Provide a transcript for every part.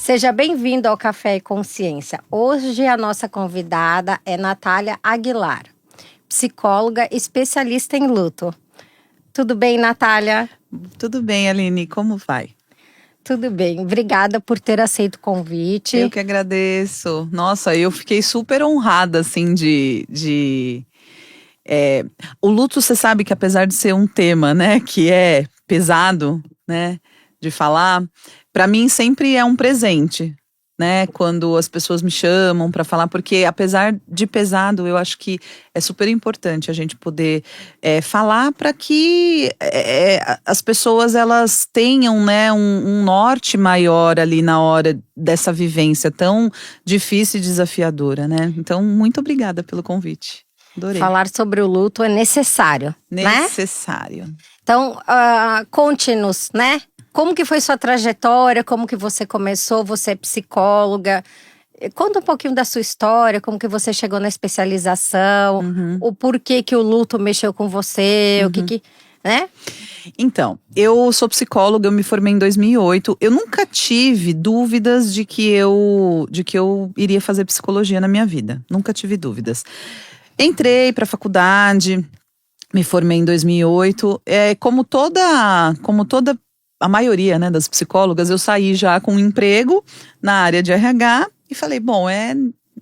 Seja bem-vindo ao Café e Consciência. Hoje a nossa convidada é Natália Aguilar, psicóloga especialista em luto. Tudo bem, Natália? Tudo bem, Aline, como vai? Tudo bem, obrigada por ter aceito o convite. Eu que agradeço. Nossa, eu fiquei super honrada, assim, o luto, você sabe que apesar de ser um tema, né, que é pesado, né, de falar, para mim sempre é um presente, né, quando as pessoas me chamam para falar, porque apesar de pesado, eu acho que é super importante a gente poder falar para que as pessoas elas tenham, né, um norte maior ali na hora dessa vivência tão difícil e desafiadora, né? Então, muito obrigada pelo convite. Adorei. Falar sobre o luto é necessário, Necessário. né? Então, conte-nos, né? Como que foi sua trajetória? Como que você começou? Você é psicóloga. Conta um pouquinho da sua história, como que você chegou na especialização, o porquê que o luto mexeu com você, o que, né? Então, eu sou psicóloga, eu me formei em 2008. Eu nunca tive dúvidas de que eu iria fazer psicologia na minha vida. Nunca tive dúvidas. Entrei para a faculdade, me formei em 2008. Como toda a maioria, né, das psicólogas, eu saí já com um emprego na área de RH e falei, bom, é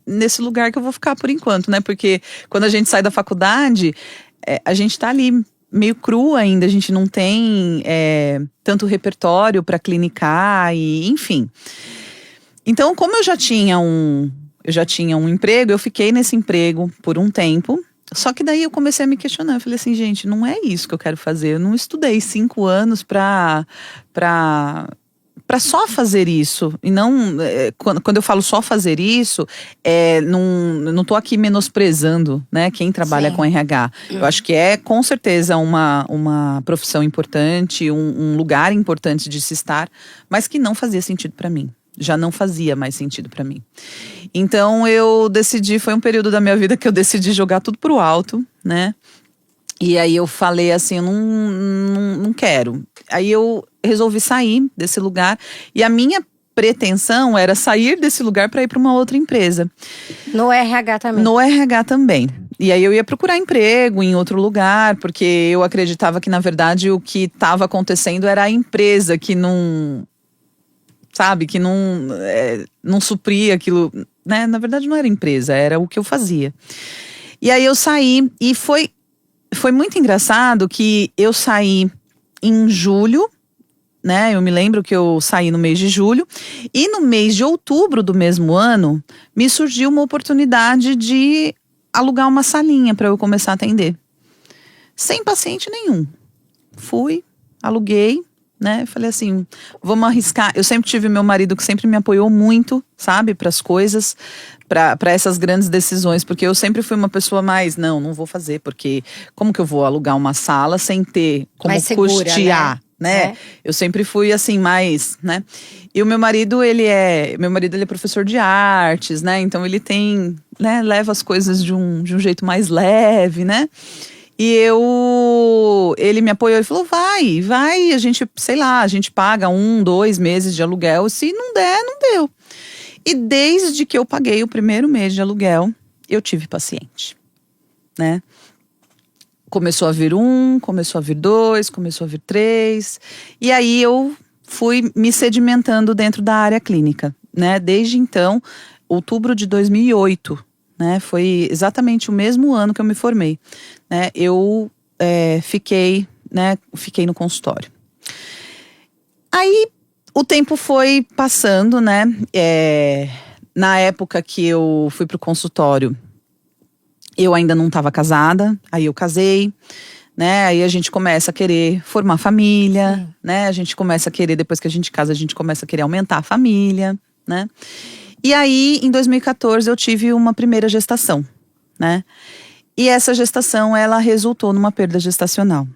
nesse lugar que eu vou ficar por enquanto, né? Porque quando a gente sai da faculdade, a gente tá ali meio cru ainda, a gente não tem tanto repertório para clinicar e enfim. Então, como eu já tinha um emprego, eu fiquei nesse emprego por um tempo. Só que daí eu comecei a me questionar. Eu falei assim, gente, não é isso que eu quero fazer. Eu não estudei 5 anos pra só fazer isso. E não, quando eu falo só fazer isso, não tô aqui menosprezando, né, quem trabalha com RH. Eu acho que é com certeza uma profissão importante, um lugar importante de se estar, mas que não fazia sentido pra mim. Já não fazia mais sentido pra mim. Então eu decidi, foi um período da minha vida que eu decidi jogar tudo pro alto, né? E aí eu falei assim, eu não quero. Aí eu resolvi sair desse lugar e a minha pretensão era sair desse lugar para ir para uma outra empresa. No RH também? No RH também. E aí eu ia procurar emprego em outro lugar, porque eu acreditava que na verdade o que estava acontecendo era a empresa que não... Sabe, que não supria aquilo, né? Na verdade não era empresa, era o que eu fazia. E aí eu saí e foi muito engraçado que eu saí em julho, né? Eu me lembro que eu saí no mês de julho e no mês de outubro do mesmo ano me surgiu uma oportunidade de alugar uma salinha para eu começar a atender. Sem paciente nenhum. Fui, aluguei. Né? Falei assim, vamos arriscar. Eu sempre tive meu marido que sempre me apoiou muito, sabe, para as coisas, para essas grandes decisões, porque eu sempre fui uma pessoa mais, não vou fazer, porque como que eu vou alugar uma sala sem ter como mais segura, custear, né? Eu sempre fui assim mais, né? E o meu marido, ele é professor de artes, né? Então ele tem, né, leva as coisas de um jeito mais leve, né? E ele me apoiou e falou, vai, a gente, sei lá, a gente paga 1, 2 meses de aluguel, se não der, não deu. E desde que eu paguei o primeiro mês de aluguel, eu tive paciente, né? Começou a vir 1, começou a vir 2, começou a vir 3, e aí eu fui me sedimentando dentro da área clínica, né? Desde então, outubro de 2008, né? Foi exatamente o mesmo ano que eu me formei, né? Eu fiquei no consultório. Aí o tempo foi passando, né? Na época que eu fui pro consultório, eu ainda não estava casada, aí eu casei, né? Aí a gente começa a querer formar família, né? A gente começa a querer, depois que a gente casa, a gente começa a querer aumentar a família, né? E aí, em 2014, eu tive uma primeira gestação, né? E essa gestação, ela resultou numa perda gestacional,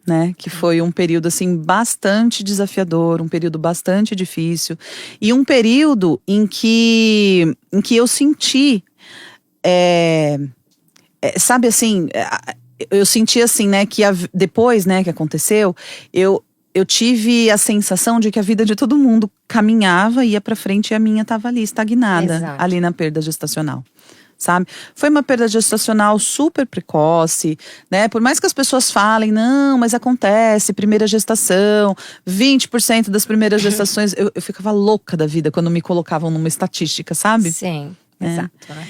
né? Que foi um período, assim, bastante desafiador, um período bastante difícil. E um período em que eu senti, sabe assim, eu senti assim, né? Que depois, né, que aconteceu, eu eu tive a sensação de que a vida de todo mundo caminhava, ia pra frente e a minha tava ali, estagnada, Exato. ali na perda gestacional. Sabe? Foi uma perda gestacional super precoce, né? Por mais que as pessoas falem, não, mas acontece, primeira gestação, 20% das primeiras gestações. Eu ficava louca da vida quando me colocavam numa estatística, sabe? Sim, exato. Né?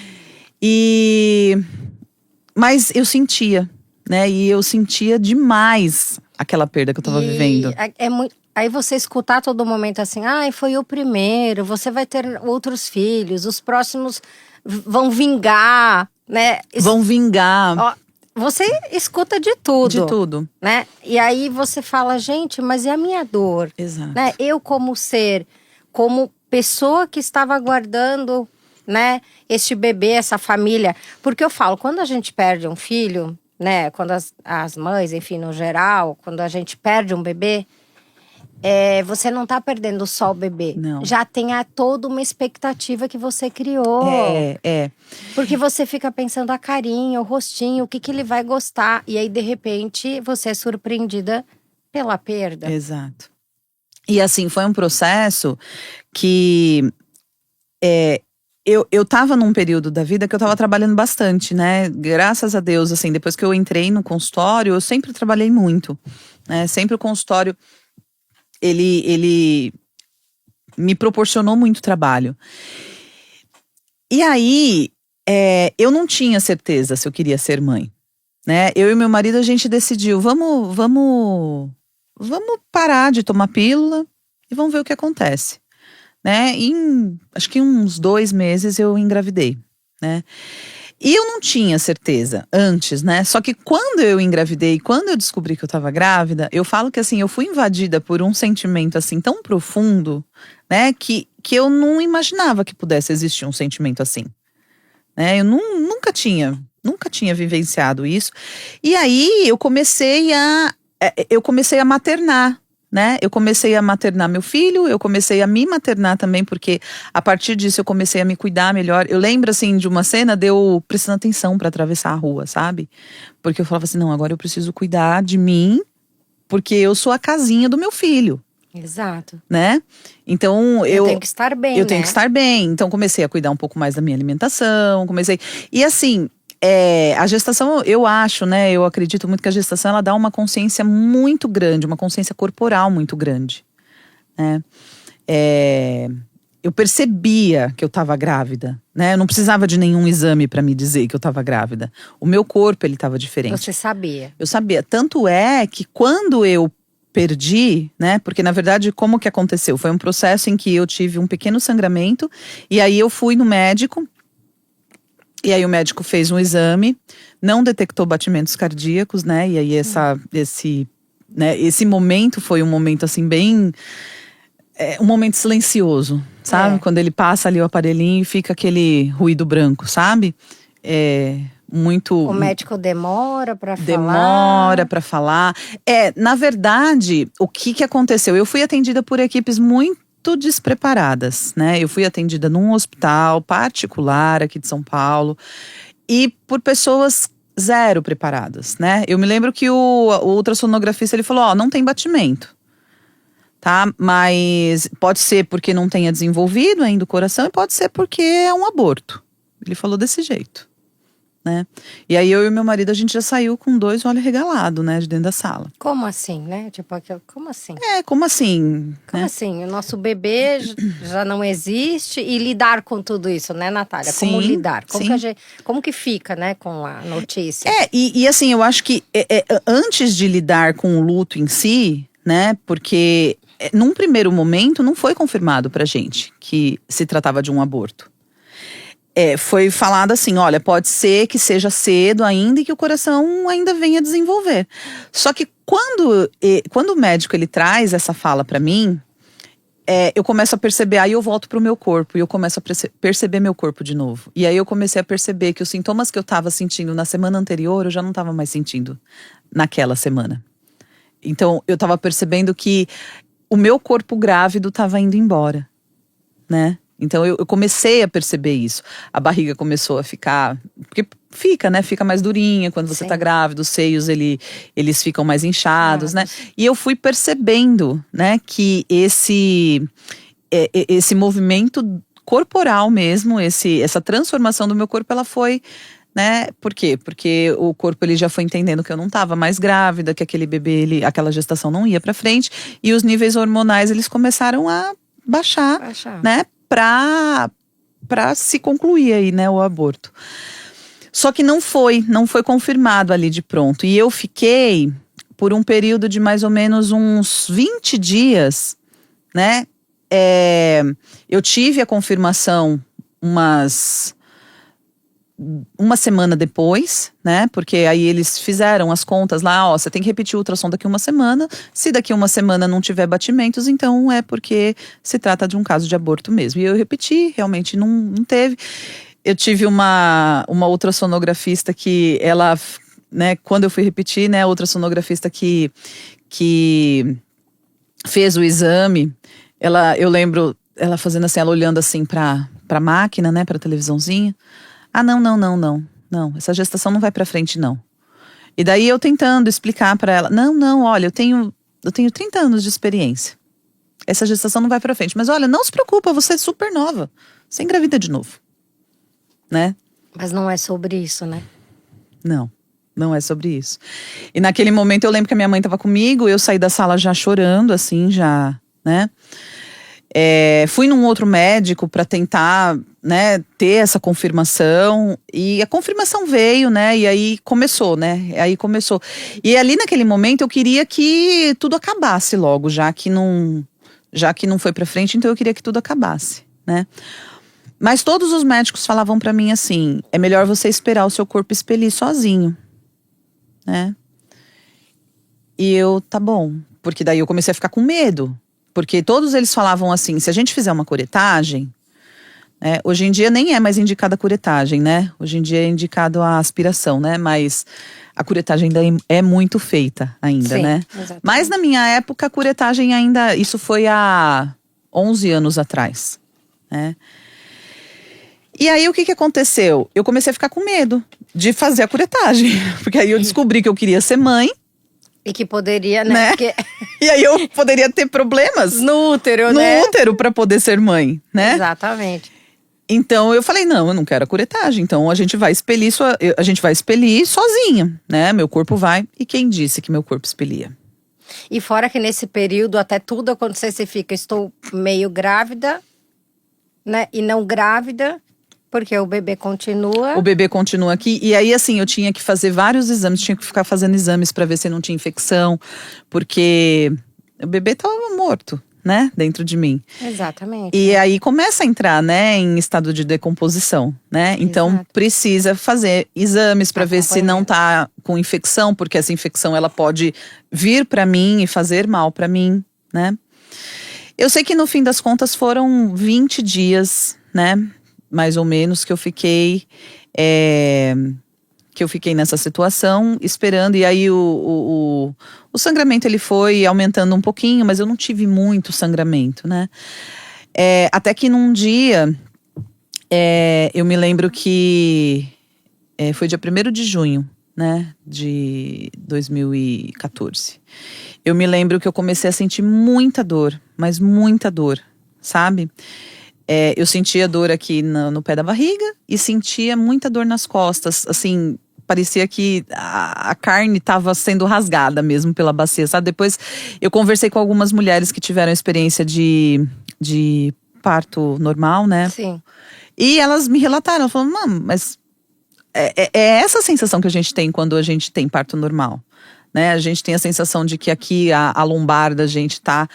Mas eu sentia, né? E eu sentia demais aquela perda que eu tava vivendo. É muito. Aí você escutar a todo momento assim, ai, foi o primeiro, você vai ter outros filhos, os próximos vão vingar, né? Vão vingar. Ó, você escuta de tudo. De tudo. Né? E aí você fala, gente, mas e a minha dor? Exato. Né? Eu como ser, como pessoa que estava aguardando, né, este bebê, essa família. Porque eu falo, quando a gente perde um filho, né, quando as mães, enfim, no geral, quando a gente perde um bebê, você não tá perdendo só o bebê. Não. Já tem toda uma expectativa que você criou. Porque você fica pensando a carinha, o rostinho, o que ele vai gostar. E aí, de repente, você é surpreendida pela perda. Exato. E assim, foi um processo que eu tava num período da vida que eu tava trabalhando bastante, né? Graças a Deus, assim, depois que eu entrei no consultório, eu sempre trabalhei muito, né? Sempre o consultório, ele me proporcionou muito trabalho. E aí, eu não tinha certeza se eu queria ser mãe, né? Eu e meu marido, a gente decidiu, vamos parar de tomar pílula e vamos ver o que acontece, né? Acho que uns 2 meses eu engravidei, né? E eu não tinha certeza antes, né? Só que quando eu engravidei, quando eu descobri que eu tava grávida, eu falo que assim, eu fui invadida por um sentimento assim tão profundo, né? Que eu não imaginava que pudesse existir um sentimento assim, né? Eu nunca tinha vivenciado isso. E aí eu comecei a maternar, né? Eu comecei a maternar meu filho, eu comecei a me maternar também, porque a partir disso eu comecei a me cuidar melhor. Eu lembro, assim, de uma cena de eu prestando atenção pra atravessar a rua, sabe? Porque eu falava assim, não, agora eu preciso cuidar de mim, porque eu sou a casinha do meu filho. Exato. Né? Então eu tenho que estar bem, eu tenho que estar bem. Então comecei a cuidar um pouco mais da minha alimentação, e assim, a gestação, eu acho, né? Eu acredito muito que a gestação, ela dá uma consciência muito grande, uma consciência corporal muito grande, né? Eu percebia que eu estava grávida, né? Eu não precisava de nenhum exame para me dizer que eu estava grávida. O meu corpo, ele estava diferente. Você sabia? Eu sabia. Tanto é que quando eu perdi, né? Porque na verdade, como que aconteceu? Foi um processo em que eu tive um pequeno sangramento e aí eu fui no médico. E aí o médico fez um exame, não detectou batimentos cardíacos, né? E aí esse momento foi um momento assim bem, um momento silencioso, sabe? Quando ele passa ali o aparelhinho e fica aquele ruído branco, sabe? O médico demora para falar. Demora para falar. Na verdade, o que aconteceu? Eu fui atendida por equipes muito despreparadas, né? Eu fui atendida num hospital particular aqui de São Paulo e por pessoas zero preparadas, né? Eu me lembro que o ultrassonografista, ele falou, não tem batimento, tá? Mas pode ser porque não tenha desenvolvido ainda o coração e pode ser porque é um aborto. Ele falou desse jeito. Né? E aí eu e meu marido, a gente já saiu com 2 olhos regalados, né, de dentro da sala. Como assim, né? Tipo, como assim? Como assim? Como assim? O nosso bebê já não existe e lidar com tudo isso, né, Natália? Sim, como lidar? sim. Como que fica, né, com a notícia? E assim, eu acho que antes de lidar com o luto em si, né, porque num primeiro momento não foi confirmado pra gente que se tratava de um aborto. Foi falado assim, olha, pode ser que seja cedo ainda e que o coração ainda venha a desenvolver. Só que quando o médico ele traz essa fala pra mim, eu começo a perceber, aí eu volto pro meu corpo e eu começo a perceber meu corpo de novo. E aí eu comecei a perceber que os sintomas que eu tava sentindo na semana anterior, eu já não tava mais sentindo naquela semana. Então eu tava percebendo que o meu corpo grávido tava indo embora, né? Então eu comecei a perceber isso. A barriga começou a ficar, porque fica, né? Fica mais durinha quando você Sim. tá grávida, os seios eles ficam mais inchados, né? E eu fui percebendo, né, que esse movimento corporal mesmo, essa transformação do meu corpo, ela foi, né? Por quê? Porque o corpo ele já foi entendendo que eu não estava mais grávida, que aquele bebê, aquela gestação não ia para frente, e os níveis hormonais eles começaram a baixar. Né? Para se concluir aí, né, o aborto. Só que não foi confirmado ali de pronto. E eu fiquei por um período de mais ou menos uns 20 dias, né? Eu tive a confirmação uma semana depois, né? Porque aí eles fizeram as contas lá, ó, você tem que repetir o ultrassom daqui uma semana. Se daqui uma semana não tiver batimentos, então é porque se trata de um caso de aborto mesmo. E eu repeti, realmente não teve. Eu tive uma ultrassonografista que ela, né, quando eu fui repetir, né, a ultrassonografista que fez o exame, eu lembro ela fazendo assim, ela olhando assim pra máquina, né, pra televisãozinha. Ah, não, essa gestação não vai pra frente, não. E daí eu tentando explicar pra ela, não, olha, eu tenho 30 anos de experiência. Essa gestação não vai pra frente. Mas olha, não se preocupa, você é super nova. Você engravida de novo. Né? Mas não é sobre isso, né? Não é sobre isso. E naquele momento eu lembro que a minha mãe tava comigo, eu saí da sala já chorando, assim, já, né? Fui num outro médico para tentar, né, ter essa confirmação, e a confirmação veio, né, e aí começou. E ali naquele momento eu queria que tudo acabasse logo, já que não foi para frente, então eu queria que tudo acabasse, né. Mas todos os médicos falavam para mim assim, é melhor você esperar o seu corpo expelir sozinho, né. E eu, tá bom, porque daí eu comecei a ficar com medo. Porque todos eles falavam assim, se a gente fizer uma curetagem, né, hoje em dia nem é mais indicada a curetagem, né? Hoje em dia é indicado a aspiração, né? Mas a curetagem ainda é muito feita ainda, Sim, né? Exatamente. Mas na minha época a curetagem ainda, isso foi há 11 anos atrás, né? E aí o que aconteceu? Eu comecei a ficar com medo de fazer a curetagem, porque aí eu descobri que eu queria ser mãe. E que poderia, né? Porque... E aí eu poderia ter problemas no útero, no né? útero para poder ser mãe, né? Exatamente. Então eu falei, não, eu não quero a curetagem. Então a gente vai expelir sozinha, né? Meu corpo vai. E quem disse que meu corpo expelia? E fora que nesse período, até tudo acontecer, você fica, estou meio grávida, né? E não grávida. Porque o bebê continua. O bebê continua aqui. E aí, assim, eu tinha que fazer vários exames. Tinha que ficar fazendo exames para ver se não tinha infecção. Porque o bebê estava morto, né? Dentro de mim. Exatamente. E aí começa a entrar, né? Em estado de decomposição, né? Então, Exato. precisa fazer exames para ver se não tá com infecção. Porque essa infecção, ela pode vir para mim e fazer mal para mim, né? Eu sei que no fim das contas foram 20 dias, né? Mais ou menos, que eu fiquei nessa situação, esperando. E aí o sangramento ele foi aumentando um pouquinho, mas eu não tive muito sangramento, né? Até que num dia, eu me lembro que foi dia 1º de junho, né? De 2014. Eu me lembro que eu comecei a sentir muita dor, mas muita dor, sabe? Eu sentia dor aqui no pé da barriga e sentia muita dor nas costas, assim, parecia que a carne estava sendo rasgada mesmo pela bacia, sabe? Depois eu conversei com algumas mulheres que tiveram experiência de parto normal, né? Sim. E elas me relataram, elas falaram, mas é essa sensação que a gente tem quando a gente tem parto normal, né? A gente tem a sensação de que aqui a lombar da gente tá...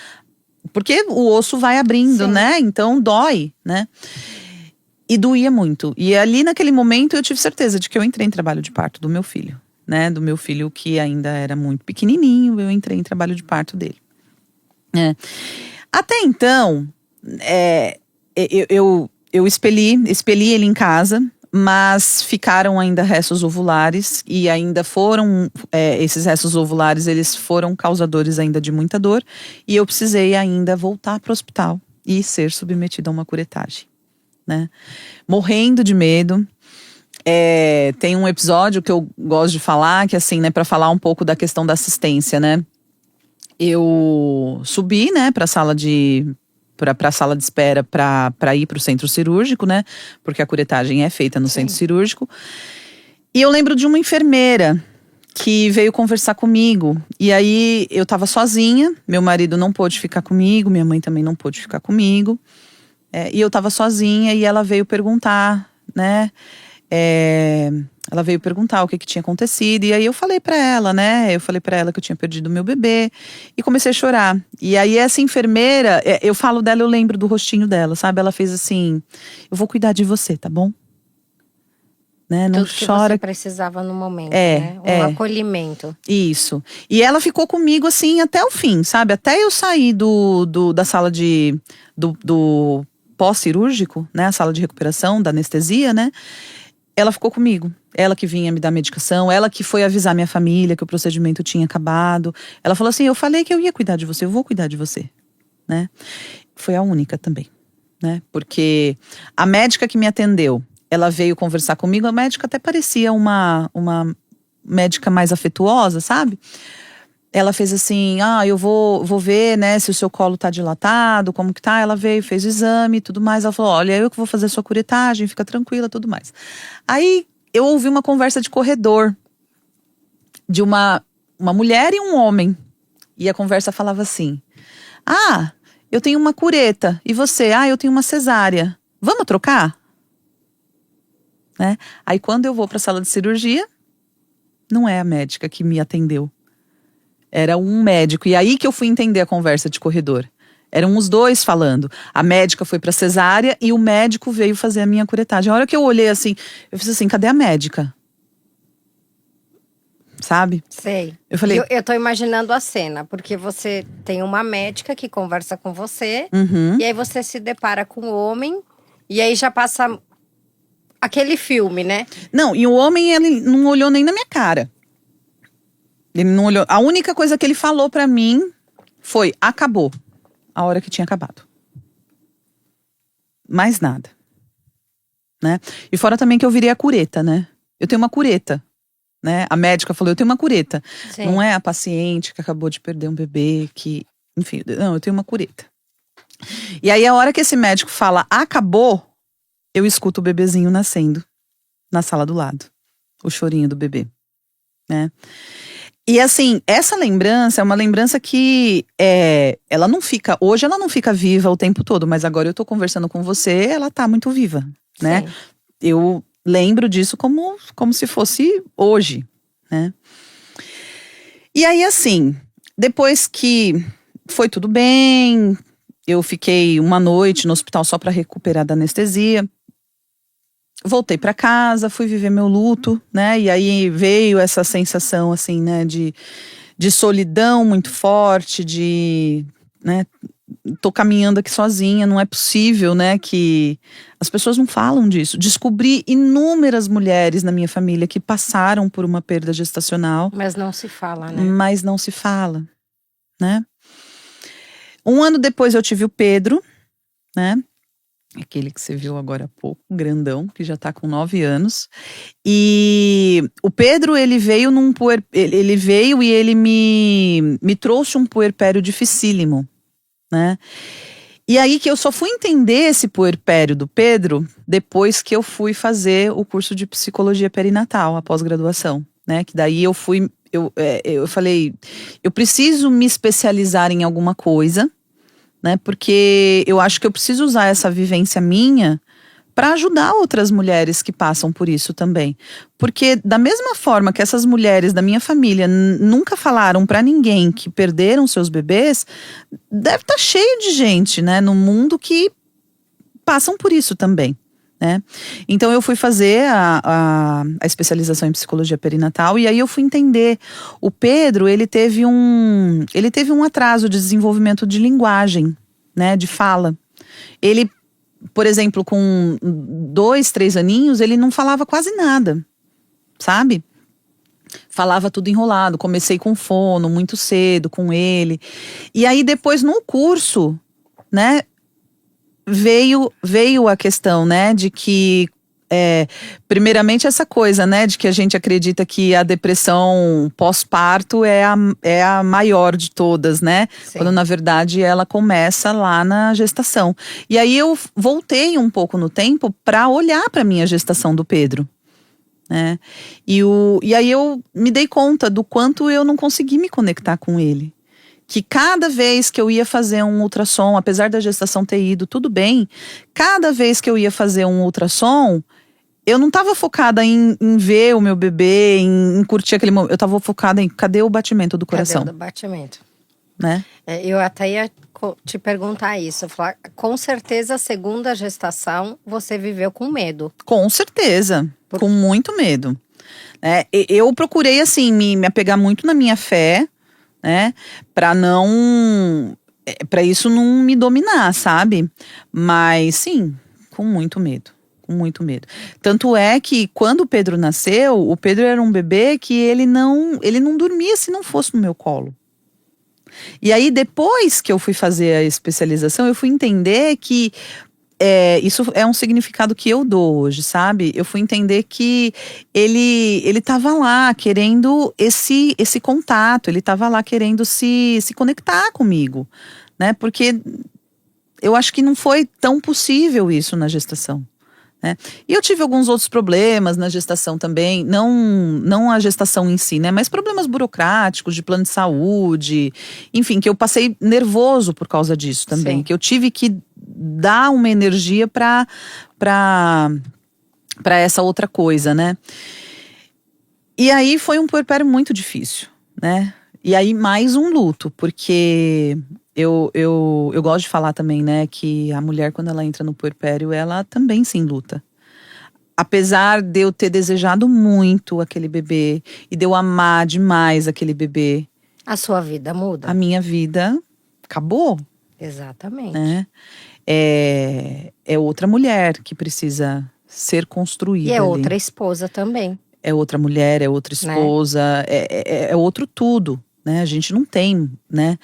Porque o osso vai abrindo, Sim. né? Então dói, né? E doía muito. E ali naquele momento eu tive certeza de que eu entrei em trabalho de parto do meu filho, né? Do meu filho que ainda era muito pequenininho, eu entrei em trabalho de parto dele. Até então, eu expeli ele em casa, mas ficaram ainda restos ovulares e ainda foram, esses restos ovulares, eles foram causadores ainda de muita dor e eu precisei ainda voltar para o hospital e ser submetida a uma curetagem. né? Morrendo de medo. Tem um episódio que eu gosto de falar, que assim, né, para falar um pouco da questão da assistência, né? Eu subi, né, para a sala de espera para ir para o centro cirúrgico, né? Porque a curetagem é feita no centro cirúrgico. E eu lembro de uma enfermeira que veio conversar comigo. E aí eu tava sozinha, meu marido não pôde ficar comigo, minha mãe também não pôde ficar comigo. E eu tava sozinha e ela veio perguntar, né? Ela veio perguntar o que tinha acontecido. E aí eu falei pra ela, né? Eu falei pra ela que eu tinha perdido meu bebê. E comecei a chorar. E aí essa enfermeira, eu falo dela, eu lembro do rostinho dela, sabe? Ela fez assim: eu vou cuidar de você, tá bom? Né? Não Tudo que chora. você precisava no momento, né? Acolhimento. Isso. E ela ficou comigo assim até o fim, sabe? Até eu sair da sala do pós-cirúrgico, né? A sala de recuperação, da anestesia, né? Ela ficou comigo. Ela que vinha me dar medicação, ela que foi avisar minha família que o procedimento tinha acabado. Ela falou assim: eu falei que eu ia cuidar de você, eu vou cuidar de você, né? Foi a única também, né? Porque a médica que me atendeu, ela veio conversar comigo, a médica até parecia uma médica mais afetuosa, sabe? Ela fez assim: eu vou ver, né, se o seu colo tá dilatado, como que tá. Ela veio, fez o exame e tudo mais. Ela falou: olha, eu que vou fazer a sua curetagem, fica tranquila, tudo mais. Aí eu ouvi uma conversa de corredor de uma mulher e um homem. E a conversa falava assim: eu tenho uma cureta. E você? Eu tenho uma cesárea. Vamos trocar? Né? Aí quando eu vou para a sala de cirurgia, não é a médica que me atendeu. Era um médico. E aí que eu fui entender a conversa de corredor. Eram os dois falando. A médica foi para cesárea e o médico veio fazer a minha curetagem. A hora que eu olhei assim, eu fiz assim: cadê a médica? Sabe? Sei. Eu falei, eu tô imaginando a cena, porque você tem uma médica que conversa com você, e aí você se depara com o homem, e aí já passa aquele filme, né? Não, e o homem, ele não olhou nem na minha cara. Ele não olhou. A única coisa que ele falou pra mim foi: acabou. A hora que tinha acabado. Mais nada. Né? E fora também que eu virei a cureta, né? Eu tenho uma cureta. Né? A médica falou: eu tenho uma cureta. Sim. Não é a paciente que acabou de perder um bebê, que... Enfim, não, eu tenho uma cureta. E aí a hora que esse médico fala: acabou, eu escuto o bebezinho nascendo na sala do lado. O chorinho do bebê. Né? E assim, essa lembrança é uma lembrança que ela não fica, hoje ela não fica viva o tempo todo, mas agora eu tô conversando com você, ela tá muito viva, né? Sim. Eu lembro disso como se fosse hoje, né? E aí assim, depois que foi tudo bem, eu fiquei uma noite no hospital só pra recuperar da anestesia. Voltei pra casa, fui viver meu luto, né? E aí veio essa sensação, assim, né? De solidão muito forte, né? Tô caminhando aqui sozinha, não é possível, né? Que as pessoas não falam disso. Descobri inúmeras mulheres na minha família que passaram por uma perda gestacional. Mas não se fala, né? Mas não se fala, né? Um ano depois eu tive o Pedro, né? Aquele que você viu agora há pouco, grandão, que já tá com 9 anos. E o Pedro, ele veio ele veio e ele me trouxe um puerpério dificílimo, né? E aí que eu só fui entender esse puerpério do Pedro depois que eu fui fazer o curso de psicologia perinatal, a pós-graduação, né? Que daí eu falei, eu preciso me especializar em alguma coisa, né? Porque eu acho que eu preciso usar essa vivência minha para ajudar outras mulheres que passam por isso também. Porque da mesma forma que essas mulheres da minha família nunca falaram para ninguém que perderam seus bebês, deve estar cheio de gente, né, no mundo que passam por isso também, né? Então eu fui fazer a especialização em psicologia perinatal e aí eu fui entender. O Pedro, ele teve um atraso de desenvolvimento de linguagem, né, de fala. Ele, por exemplo, com 2, 3 aninhos, ele não falava quase nada, sabe? Falava tudo enrolado. Comecei com fono muito cedo com ele. E aí depois no curso, né, veio a questão, né, de que primeiramente essa coisa, né, de que a gente acredita que a depressão pós-parto é a maior de todas, né? Sim. Quando na verdade ela começa lá na gestação. E aí eu voltei um pouco no tempo para olhar para minha gestação do Pedro, né? E aí eu me dei conta do quanto eu não consegui me conectar com ele. Que cada vez que eu ia fazer um ultrassom, apesar da gestação ter ido tudo bem, cada vez que eu ia fazer um ultrassom, eu não estava focada em ver o meu bebê, em curtir aquele momento. Eu estava focada em cadê o batimento do coração. Cadê o batimento? Né? Eu até ia te perguntar isso. Falar, com certeza, a segunda gestação, você viveu com medo. Com certeza, com muito medo. Eu procurei, assim, me apegar muito na minha fé, né? Para isso não me dominar, sabe? Mas sim, com muito medo. Com muito medo. Tanto é que quando o Pedro nasceu, o Pedro era um bebê que ele não dormia se não fosse no meu colo. E aí depois que eu fui fazer a especialização, eu fui entender que isso é um significado que eu dou hoje, sabe? Eu fui entender que ele estava lá querendo esse contato, ele estava lá querendo se conectar comigo, né? Porque eu acho que não foi tão possível isso na gestação. Né? E eu tive alguns outros problemas na gestação também, não a gestação em si, né? Mas problemas burocráticos, de plano de saúde, enfim, que eu passei nervoso por causa disso também. Sim. Que eu tive que dar uma energia para essa outra coisa, né? E aí foi um puerpério muito difícil, né? E aí mais um luto, porque eu gosto de falar também, né, que a mulher quando ela entra no puerpério, ela também se enluta. Apesar de eu ter desejado muito aquele bebê e de eu amar demais aquele bebê. A sua vida muda? A minha vida acabou. Exatamente. Né? É outra mulher que precisa ser construída. E é ali. outra esposa também. É outra mulher, é outra esposa, né? É outro tudo. Né? A gente não tem, né?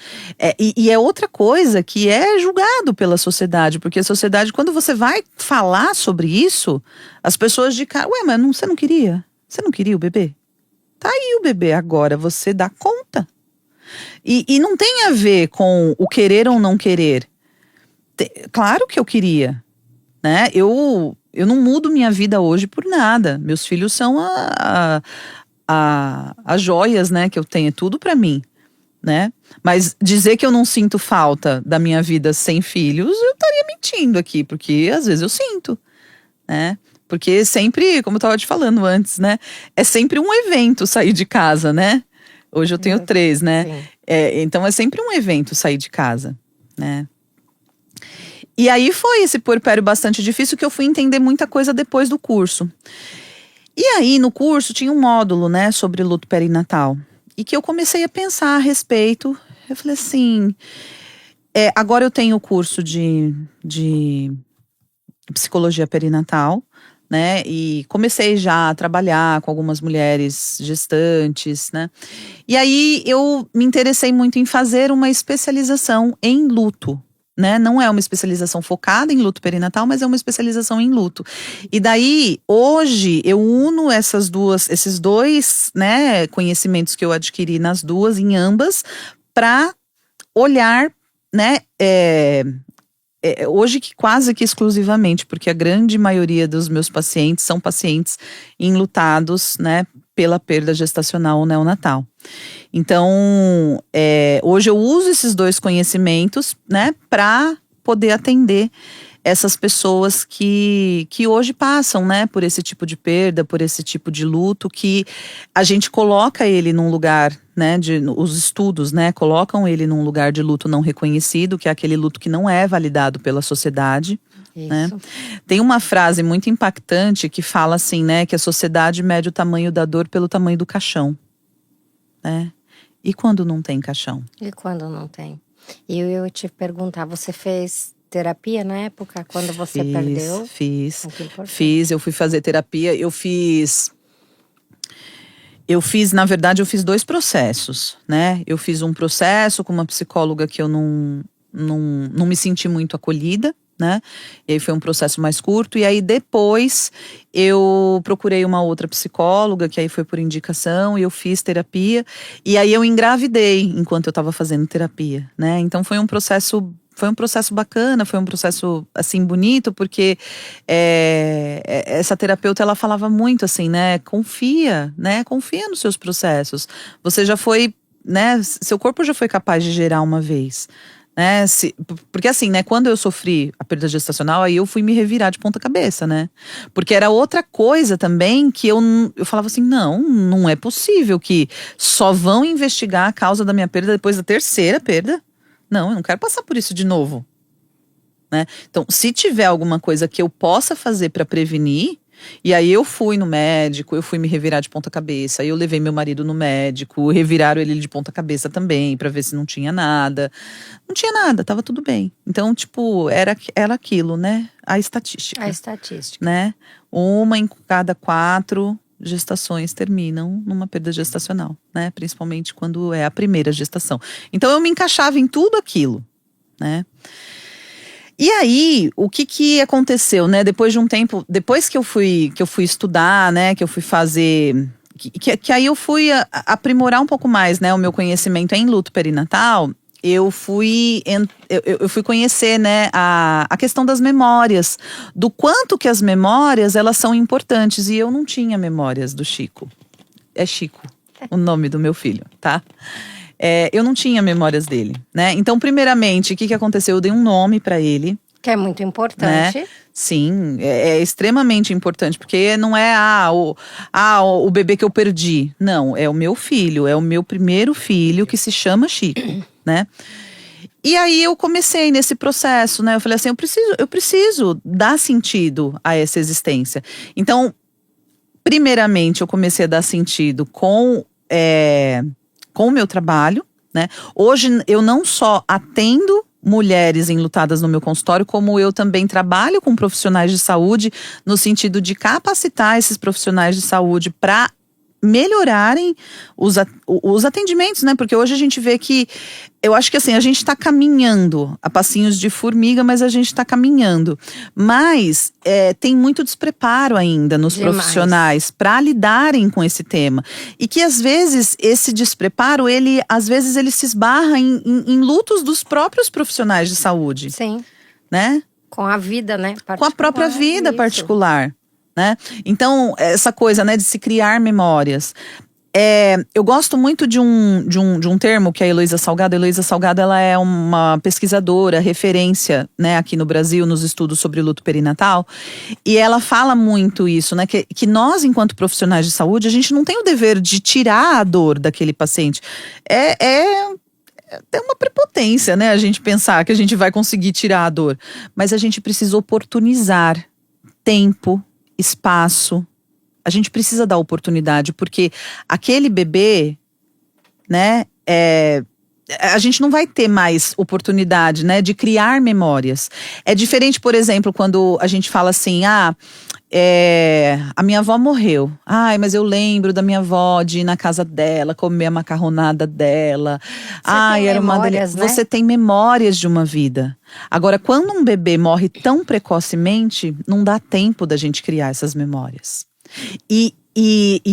E é outra coisa que é julgado pela sociedade, porque a sociedade, quando você vai falar sobre isso, as pessoas de cara, ué, mas você não queria? Você não queria o bebê? Tá aí o bebê, agora você dá conta. E não tem a ver com o querer ou não querer. Claro que eu queria, né? Eu não mudo minha vida hoje por nada. Meus filhos são as joias, né, que eu tenho, tudo pra mim, né? Mas dizer que eu não sinto falta da minha vida sem filhos, eu estaria mentindo aqui, porque às vezes eu sinto, né? Porque sempre, como eu tava te falando antes, né? É sempre um evento sair de casa, né? Hoje eu tenho 3, né? Então é sempre um evento sair de casa, né? E aí foi esse puerpério bastante difícil, que eu fui entender muita coisa depois do curso. E aí, no curso, tinha um módulo, né, sobre luto perinatal. E que eu comecei a pensar a respeito. Eu falei assim, agora eu tenho o curso de psicologia perinatal, né, e comecei já a trabalhar com algumas mulheres gestantes, né. E aí, eu me interessei muito em fazer uma especialização em luto. Né? Não é uma especialização focada em luto perinatal, mas é uma especialização em luto. E daí, hoje, eu uno esses dois, né, conhecimentos que eu adquiri em ambas, para olhar, né, hoje quase que exclusivamente, porque a grande maioria dos meus pacientes são pacientes enlutados, né, pela perda gestacional ou neonatal. Então, hoje eu uso esses dois conhecimentos, né, para poder atender essas pessoas que hoje passam, né, por esse tipo de perda, por esse tipo de luto, que a gente coloca ele num lugar, né, os estudos, né, colocam ele num lugar de luto não reconhecido, que é aquele luto que não é validado pela sociedade. Né? Tem uma frase muito impactante que fala assim, né, que a sociedade mede o tamanho da dor pelo tamanho do caixão. Né? E quando não tem caixão? E quando não tem? E eu ia te perguntar, você fez terapia na época, quando você perdeu? Fiz, eu fui fazer terapia, eu fiz, na verdade, eu fiz 2 processos, né? Eu fiz um processo com uma psicóloga que eu não me senti muito acolhida, né? E aí foi um processo mais curto. E aí depois eu procurei uma outra psicóloga, que aí foi por indicação, e eu fiz terapia. E aí eu engravidei enquanto eu estava fazendo terapia, né? Então foi um processo bacana, foi um processo, assim, bonito, porque essa terapeuta, ela falava muito assim, né? Confia nos seus processos. Você já foi, né? Seu corpo já foi capaz de gerar uma vez. Né? Porque assim, né, quando eu sofri a perda gestacional, aí eu fui me revirar de ponta cabeça, né? Porque era outra coisa também que eu falava assim, não é possível que só vão investigar a causa da minha perda depois da terceira perda. Não, eu não quero passar por isso de novo, né? Então, se tiver alguma coisa que eu possa fazer para prevenir, e aí eu fui no médico, eu fui me revirar de ponta cabeça, aí eu levei meu marido no médico, reviraram ele de ponta cabeça também, para ver se não tinha nada. Não tinha nada, tava tudo bem. Então, tipo, era aquilo, né? A estatística. Né? 1 em cada 4 gestações terminam numa perda gestacional, né? Principalmente quando é a primeira gestação. Então eu me encaixava em tudo aquilo, né? E aí, o que aconteceu, né? Depois de um tempo, depois que eu fui estudar, né? Que eu fui fazer, que aí eu fui aprimorar um pouco mais, né? O meu conhecimento em luto perinatal. Eu fui conhecer, né, a questão das memórias, do quanto que as memórias, elas são importantes. E eu não tinha memórias do Chico. É Chico o nome do meu filho, tá? Eu não tinha memórias dele, né? Então, primeiramente, o que aconteceu? Eu dei um nome pra ele. Que é muito importante. Né? Sim, é extremamente importante, porque não é o bebê que eu perdi. Não, é o meu filho, é o meu primeiro filho que se chama Chico, né? E aí eu comecei nesse processo, né? Eu falei assim, eu preciso dar sentido a essa existência. Então, primeiramente, eu comecei a dar sentido com o meu trabalho, né? Hoje eu não só atendo mulheres enlutadas no meu consultório, como eu também trabalho com profissionais de saúde, no sentido de capacitar esses profissionais de saúde para melhorarem os atendimentos, né? Porque hoje a gente vê que, eu acho que assim, a gente está caminhando a passinhos de formiga, mas a gente está caminhando. Mas tem muito despreparo ainda nos profissionais para lidarem com esse tema. E que às vezes esse despreparo, às vezes ele se esbarra em lutos dos próprios profissionais de saúde. Sim. Né? Com a vida, né? Com a própria vida particular. Né? Então, essa coisa, né, de se criar memórias. Eu gosto muito de um termo que é a Heloísa Salgado. A Heloísa Salgado, ela é uma pesquisadora, referência, né, aqui no Brasil, nos estudos sobre luto perinatal. E ela fala muito isso, né, que nós, enquanto profissionais de saúde, a gente não tem o dever de tirar a dor daquele paciente. É uma prepotência, né, a gente pensar que a gente vai conseguir tirar a dor. Mas a gente precisa oportunizar tempo, espaço. A gente precisa dar oportunidade, porque aquele bebê, né, a gente não vai ter mais oportunidade, né, de criar memórias. É diferente, por exemplo, quando a gente fala assim, a minha avó morreu. Ai, mas eu lembro da minha avó de ir na casa dela, comer a macarronada dela. Era uma delícia. Né? Você tem memórias de uma vida. Agora, quando um bebê morre tão precocemente, não dá tempo da gente criar essas memórias. E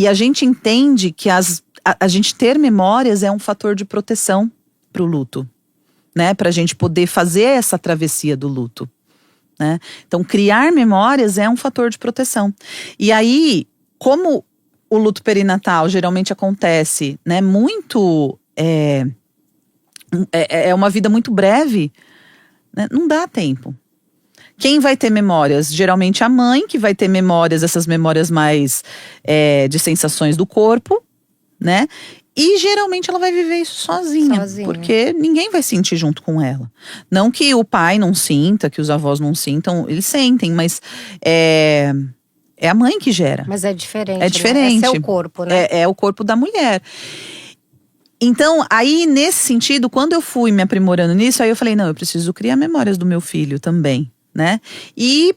a gente entende que a gente ter memórias é um fator de proteção para o luto, né? Para a gente poder fazer essa travessia do luto. Né? Então, criar memórias é um fator de proteção. E aí, como o luto perinatal geralmente acontece, né, muito… É uma vida muito breve, né, não dá tempo. Quem vai ter memórias? Geralmente a mãe, que vai ter memórias, essas memórias mais de sensações do corpo, né? E geralmente ela vai viver isso sozinha, porque ninguém vai sentir junto com ela. Não que o pai não sinta, que os avós não sintam, eles sentem, mas é a mãe que gera. Mas é diferente. É diferente. Né? Esse é o corpo, né? É o corpo da mulher. Então, aí nesse sentido, quando eu fui me aprimorando nisso, aí eu falei, não, eu preciso criar memórias do meu filho também, né? E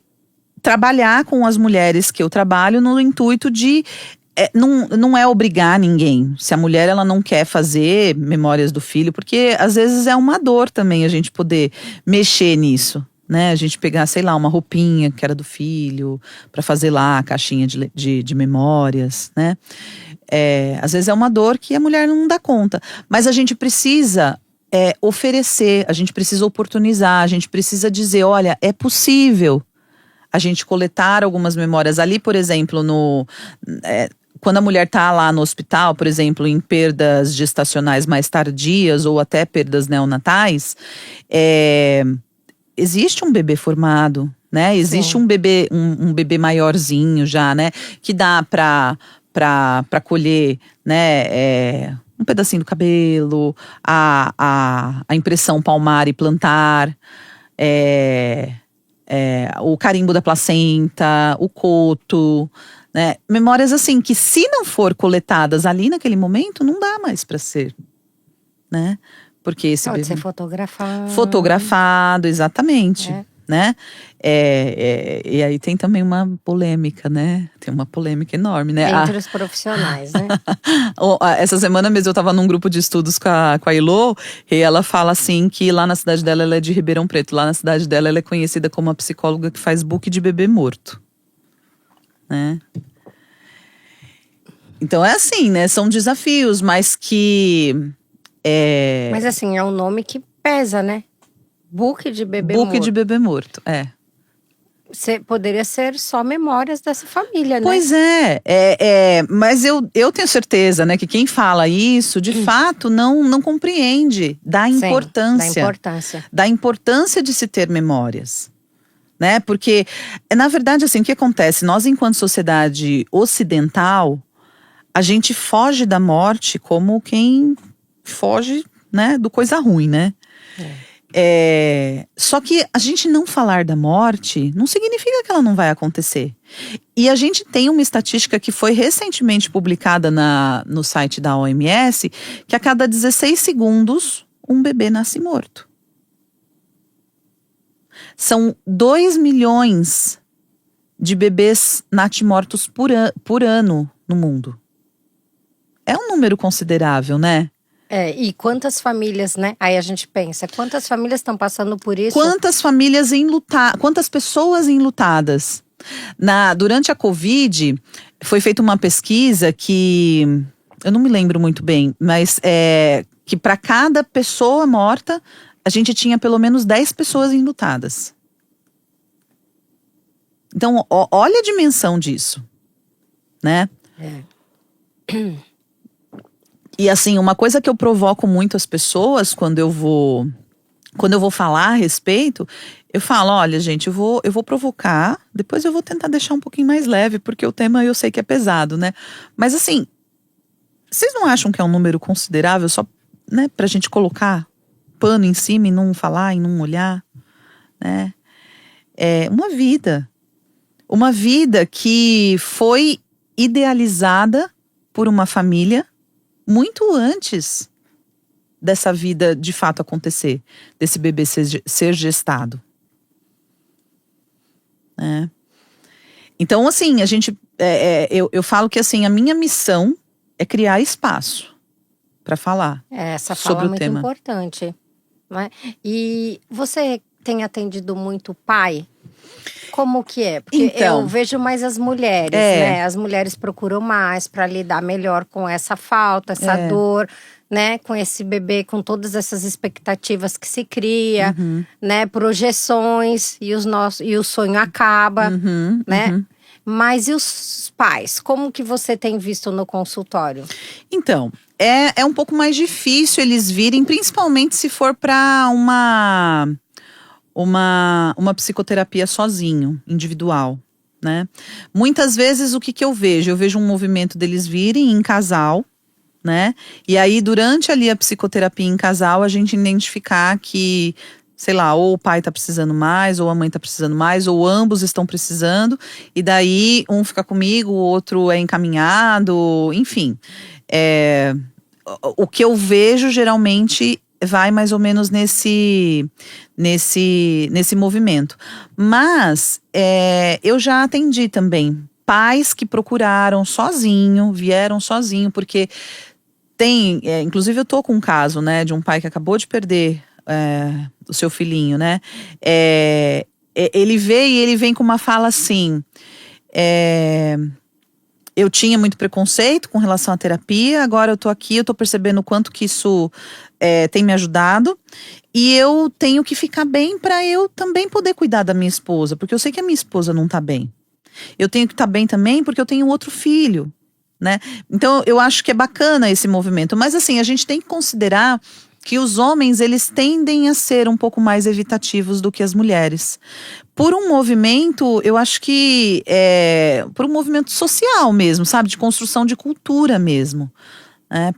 trabalhar com as mulheres que eu trabalho no intuito de… Não é obrigar ninguém. Se a mulher ela não quer fazer memórias do filho, porque às vezes é uma dor também a gente poder mexer nisso, né? A gente pegar, sei lá, uma roupinha que era do filho, para fazer lá a caixinha de memórias, né? Às vezes é uma dor que a mulher não dá conta. Mas a gente precisa oferecer, a gente precisa oportunizar, a gente precisa dizer, olha, é possível a gente coletar algumas memórias ali, por exemplo, quando a mulher está lá no hospital, por exemplo, em perdas gestacionais mais tardias ou até perdas neonatais, existe um bebê formado, né? Existe um bebê, um bebê maiorzinho já, né? Que dá para colher, né? Um pedacinho do cabelo, a impressão palmar e plantar, o carimbo da placenta, o coto, né? Memórias assim que, se não for coletadas ali naquele momento, não dá mais para ser, né? Porque esse Pode bebê ser fotografado. Fotografado, exatamente, né? E aí tem também uma polêmica, né? Tem uma polêmica enorme, né? Entre os profissionais, né? Essa semana mesmo eu tava num grupo de estudos com a Ilô, e ela fala assim que lá na cidade dela, ela é de Ribeirão Preto, lá na cidade dela ela é conhecida como a psicóloga que faz book de bebê morto, né? Então é assim, né? São desafios, mas que… Mas assim, é um nome que pesa, né? Book de bebê Book morto. de bebê morto, Poderia ser só memórias dessa família, né? Pois mas eu tenho certeza, né, que quem fala isso, de fato, não compreende da importância. Da importância de se ter memórias, né? Porque, na verdade, assim, o que acontece? Nós, enquanto sociedade ocidental, a gente foge da morte como quem foge, né, do coisa ruim, né? Só que a gente não falar da morte não significa que ela não vai acontecer. E a gente tem uma estatística que foi recentemente publicada no site da OMS, que a cada 16 segundos um bebê nasce morto. São 2 milhões de bebês natimortos por ano no mundo. É um número considerável, né? E quantas famílias, né? Aí a gente pensa, quantas famílias estão passando por isso? Quantas famílias quantas pessoas enlutadas? Durante a Covid, foi feita uma pesquisa que… eu não me lembro muito bem, mas que para cada pessoa morta, a gente tinha pelo menos 10 pessoas enlutadas. Então, olha a dimensão disso, né? E assim, uma coisa que eu provoco muito as pessoas quando eu vou falar a respeito, eu falo, olha, gente, eu vou provocar, depois eu vou tentar deixar um pouquinho mais leve, porque o tema eu sei que é pesado, né? Mas assim, vocês não acham que é um número considerável só, né, pra gente colocar pano em cima e não falar e não olhar, né? É uma vida que foi idealizada por uma família muito antes dessa vida de fato acontecer, desse bebê ser gestado. Então, assim, eu falo que assim, a minha missão é criar espaço para falar essa sobre fala é o muito tema. importante, né? E você tem atendido muito pai? Como que é? Porque Então, eu vejo mais as mulheres, né? As mulheres procuram mais para lidar melhor com essa falta, essa dor, né? Com esse bebê, com todas essas expectativas que se cria, né? Projeções e o sonho acaba, né? Mas e os pais? Como que você tem visto no consultório? Então, é um pouco mais difícil eles virem, principalmente se for para uma psicoterapia sozinho, individual, né? Muitas vezes o que eu vejo? Eu vejo um movimento deles virem em casal, né? E aí durante ali a psicoterapia em casal, a gente identificar que, sei lá, ou o pai tá precisando mais, ou a mãe tá precisando mais, ou ambos estão precisando, e daí um fica comigo, o outro é encaminhado, enfim. O que eu vejo geralmente vai mais ou menos nesse movimento. Mas eu já atendi também pais que procuraram vieram sozinho, porque inclusive eu tô com um caso, né, de um pai que acabou de perder o seu filhinho, né? Ele veio e ele vem com uma fala assim. Eu tinha muito preconceito com relação à terapia, agora eu tô aqui, eu tô percebendo o quanto que isso tem me ajudado. E eu tenho que ficar bem para eu também poder cuidar da minha esposa, porque eu sei que a minha esposa não tá bem. Eu tenho que estar bem também porque eu tenho outro filho, né? Então eu acho que é bacana esse movimento. Mas assim, a gente tem que considerar que os homens, eles tendem a ser um pouco mais evitativos do que as mulheres. Por um movimento, eu acho que por um movimento social mesmo, sabe? De construção de cultura mesmo.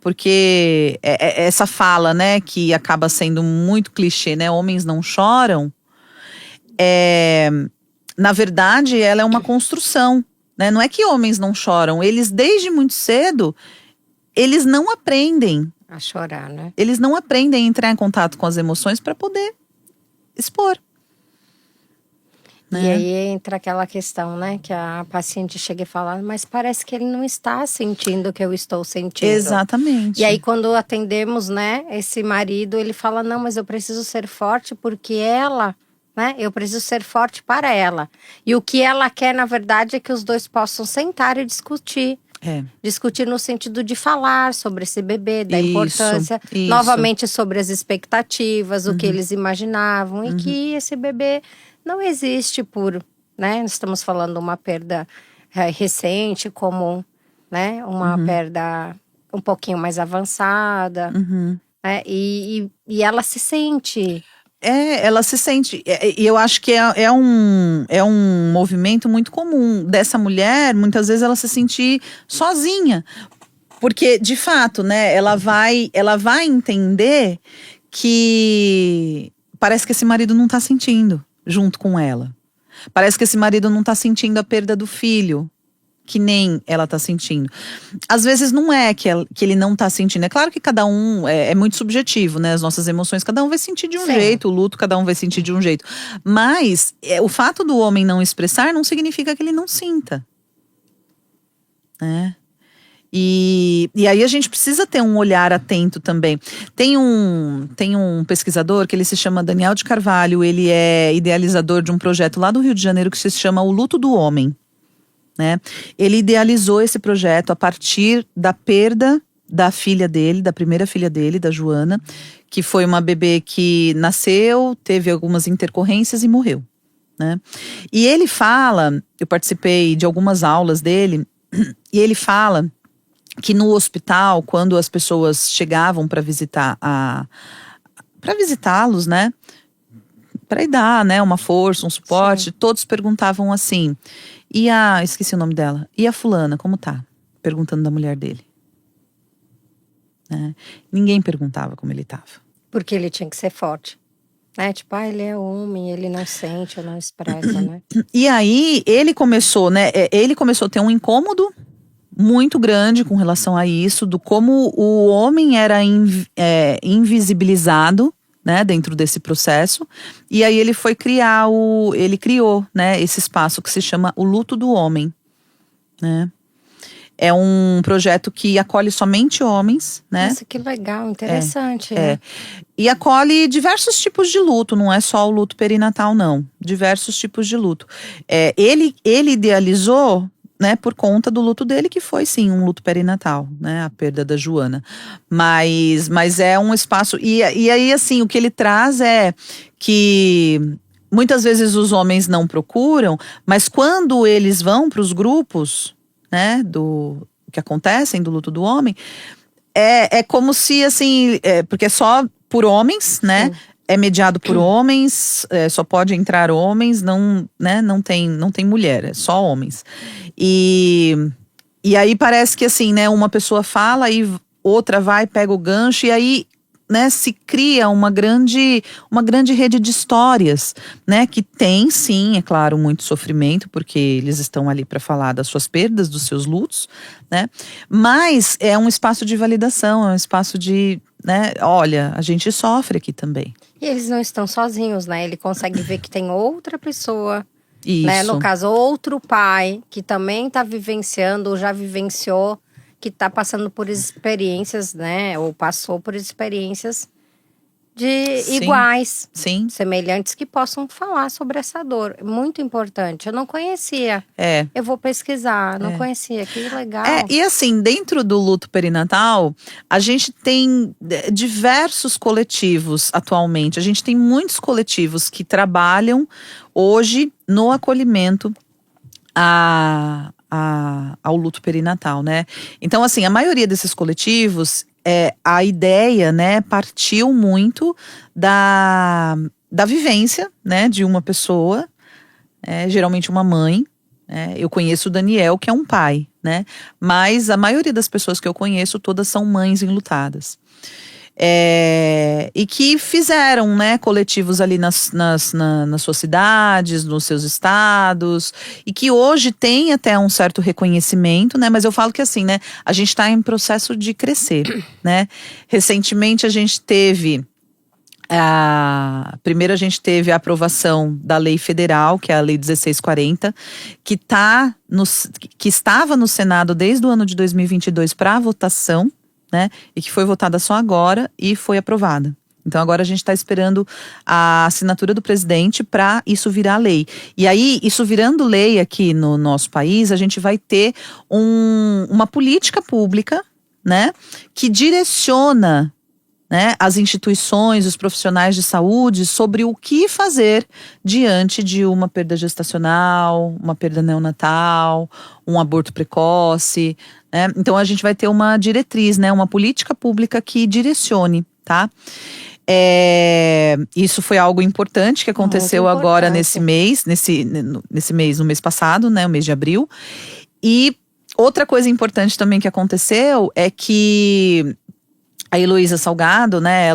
Porque essa fala, né, que acaba sendo muito clichê, né? Homens não choram. Na verdade, ela é uma construção, né? Não é que homens não choram. Eles, desde muito cedo, eles não aprendem. A chorar, né? Eles não aprendem a entrar em contato com as emoções para poder expor. E Né? aí entra aquela questão, né? Que a paciente chega e fala, mas parece que ele não está sentindo o que eu estou sentindo. Exatamente. E aí quando atendemos, né, esse marido, ele fala, não, mas eu preciso ser forte porque ela, né? Eu preciso ser forte para ela. E o que ela quer, na verdade, é que os dois possam sentar e discutir. Discutir no sentido de falar sobre esse bebê, da importância, novamente sobre as expectativas, o que eles imaginavam, e que esse bebê não existe por, né? Estamos falando de uma perda recente, como, né? Uma perda um pouquinho mais avançada, né? E ela se sente. Ela se sente. E eu acho que é um movimento muito comum dessa mulher, muitas vezes ela se sentir sozinha. Porque, de fato, né, ela vai entender que parece que esse marido não tá sentindo junto com ela. Parece que esse marido não tá sentindo a perda do filho, que nem ela tá sentindo. Às vezes não é que ele não tá sentindo. É claro que cada um é muito subjetivo, né? As nossas emoções, cada um vai sentir de um jeito, o luto, cada um vai sentir de um jeito. Mas o fato do homem não expressar não significa que ele não sinta. Né? E aí a gente precisa ter um olhar atento também. Tem um pesquisador que ele se chama Daniel de Carvalho, ele é idealizador de um projeto lá do Rio de Janeiro que se chama O Luto do Homem. Né? Ele idealizou esse projeto a partir da perda da filha dele, da primeira filha dele, da Joana, que foi uma bebê que nasceu, teve algumas intercorrências e morreu. Né? E ele fala, eu participei de algumas aulas dele, e ele fala que no hospital, quando as pessoas chegavam para visitá-los, né? Para dar, né, uma força, um suporte, todos perguntavam assim. Esqueci o nome dela. E a fulana, como tá? Perguntando da mulher dele. Ninguém perguntava como ele tava. Porque ele tinha que ser forte. Né? Tipo, ele é homem, ele não sente ou não expressa, né? E aí, ele começou, né? Ele começou a ter um incômodo muito grande com relação a isso, do como o homem era invisibilizado, né, dentro desse processo. E aí ele criou, né, esse espaço que se chama O Luto do Homem, né? É um projeto que acolhe somente homens, né? Nossa, que legal, interessante, né? E acolhe diversos tipos de luto, não é só o luto perinatal, não. Diversos tipos de luto. Ele idealizou, né, por conta do luto dele, que foi sim um luto perinatal, né, a perda da Joana. Mas é um espaço. E aí, assim, o que ele traz é que muitas vezes os homens não procuram, mas quando eles vão para os grupos, né, que acontecem do luto do homem, é como se, assim, porque é só por homens, né? Sim. É mediado por homens, só pode entrar homens, não, né, não tem mulher, é só homens. E aí parece que assim, né, uma pessoa fala e outra vai, pega o gancho e aí, né, se cria uma grande rede de histórias, né, que tem sim, é claro, muito sofrimento, porque eles estão ali para falar das suas perdas, dos seus lutos, né, mas é um espaço de validação, é um espaço de, né, olha, a gente sofre aqui também. E eles não estão sozinhos, né, ele consegue ver que tem outra pessoa, isso. Né, no caso, outro pai que também está vivenciando ou já vivenciou, que está passando por experiências, né, ou passou por experiências de iguais, Sim. semelhantes, que possam falar sobre essa dor. Muito importante. Eu não conhecia. Eu vou pesquisar. Não conhecia. Que legal. E assim, dentro do luto perinatal, a gente tem diversos coletivos atualmente. A gente tem muitos coletivos que trabalham hoje no acolhimento ao luto perinatal, né? Então, assim, a maioria desses coletivos, a ideia, né, partiu muito da vivência, né, de uma pessoa, geralmente uma mãe. Eu conheço o Daniel, que é um pai, né? Mas a maioria das pessoas que eu conheço, todas são mães enlutadas. E que fizeram, né, coletivos ali nas suas cidades, nos seus estados, e que hoje tem até um certo reconhecimento, né? Mas eu falo que assim, né, a gente está em processo de crescer, né? Recentemente a gente teve primeiro a gente teve a aprovação da lei federal, que é a Lei 1640, que estava no Senado desde o ano de 2022 para votação, né? E que foi votada só agora e foi aprovada. Então agora a gente está esperando a assinatura do presidente para isso virar lei. E aí, isso virando lei aqui no nosso país, a gente vai ter uma política pública, né? Que direciona, né, as instituições, os profissionais de saúde sobre o que fazer diante de uma perda gestacional, uma perda neonatal, um aborto precoce, né? Então a gente vai ter uma diretriz, né, uma política pública que direcione, tá? Isso foi algo importante que aconteceu agora nesse mês, no mês passado, né, o mês de abril. E outra coisa importante também que aconteceu é que a Heloísa Salgado, né,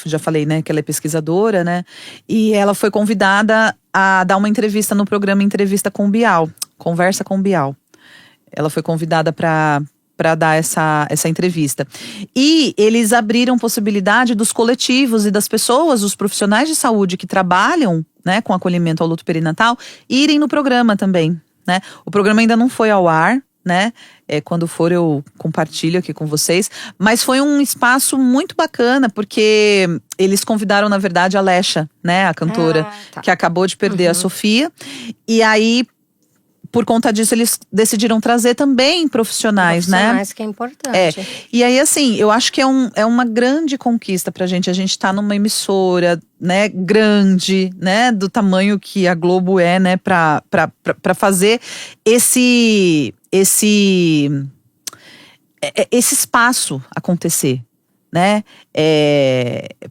já falei, né, que ela é pesquisadora, né, e ela foi convidada a dar uma entrevista no programa Entrevista com o Bial, Conversa com o Bial. Ela foi convidada para dar essa entrevista. E eles abriram possibilidade dos coletivos e das pessoas, os profissionais de saúde que trabalham, né, com acolhimento ao luto perinatal, irem no programa também, né. O programa ainda não foi ao ar, né? Quando for eu compartilho aqui com vocês, mas foi um espaço muito bacana, porque eles convidaram, na verdade, a Lesha, né, a cantora, que acabou de perder a Sofia, e aí, por conta disso, eles decidiram trazer também profissionais, né? Profissionais, que é importante. E aí, assim, eu acho que é uma grande conquista pra gente. A gente tá numa emissora, né, grande, né, do tamanho que a Globo é, né, pra fazer esse espaço acontecer, né?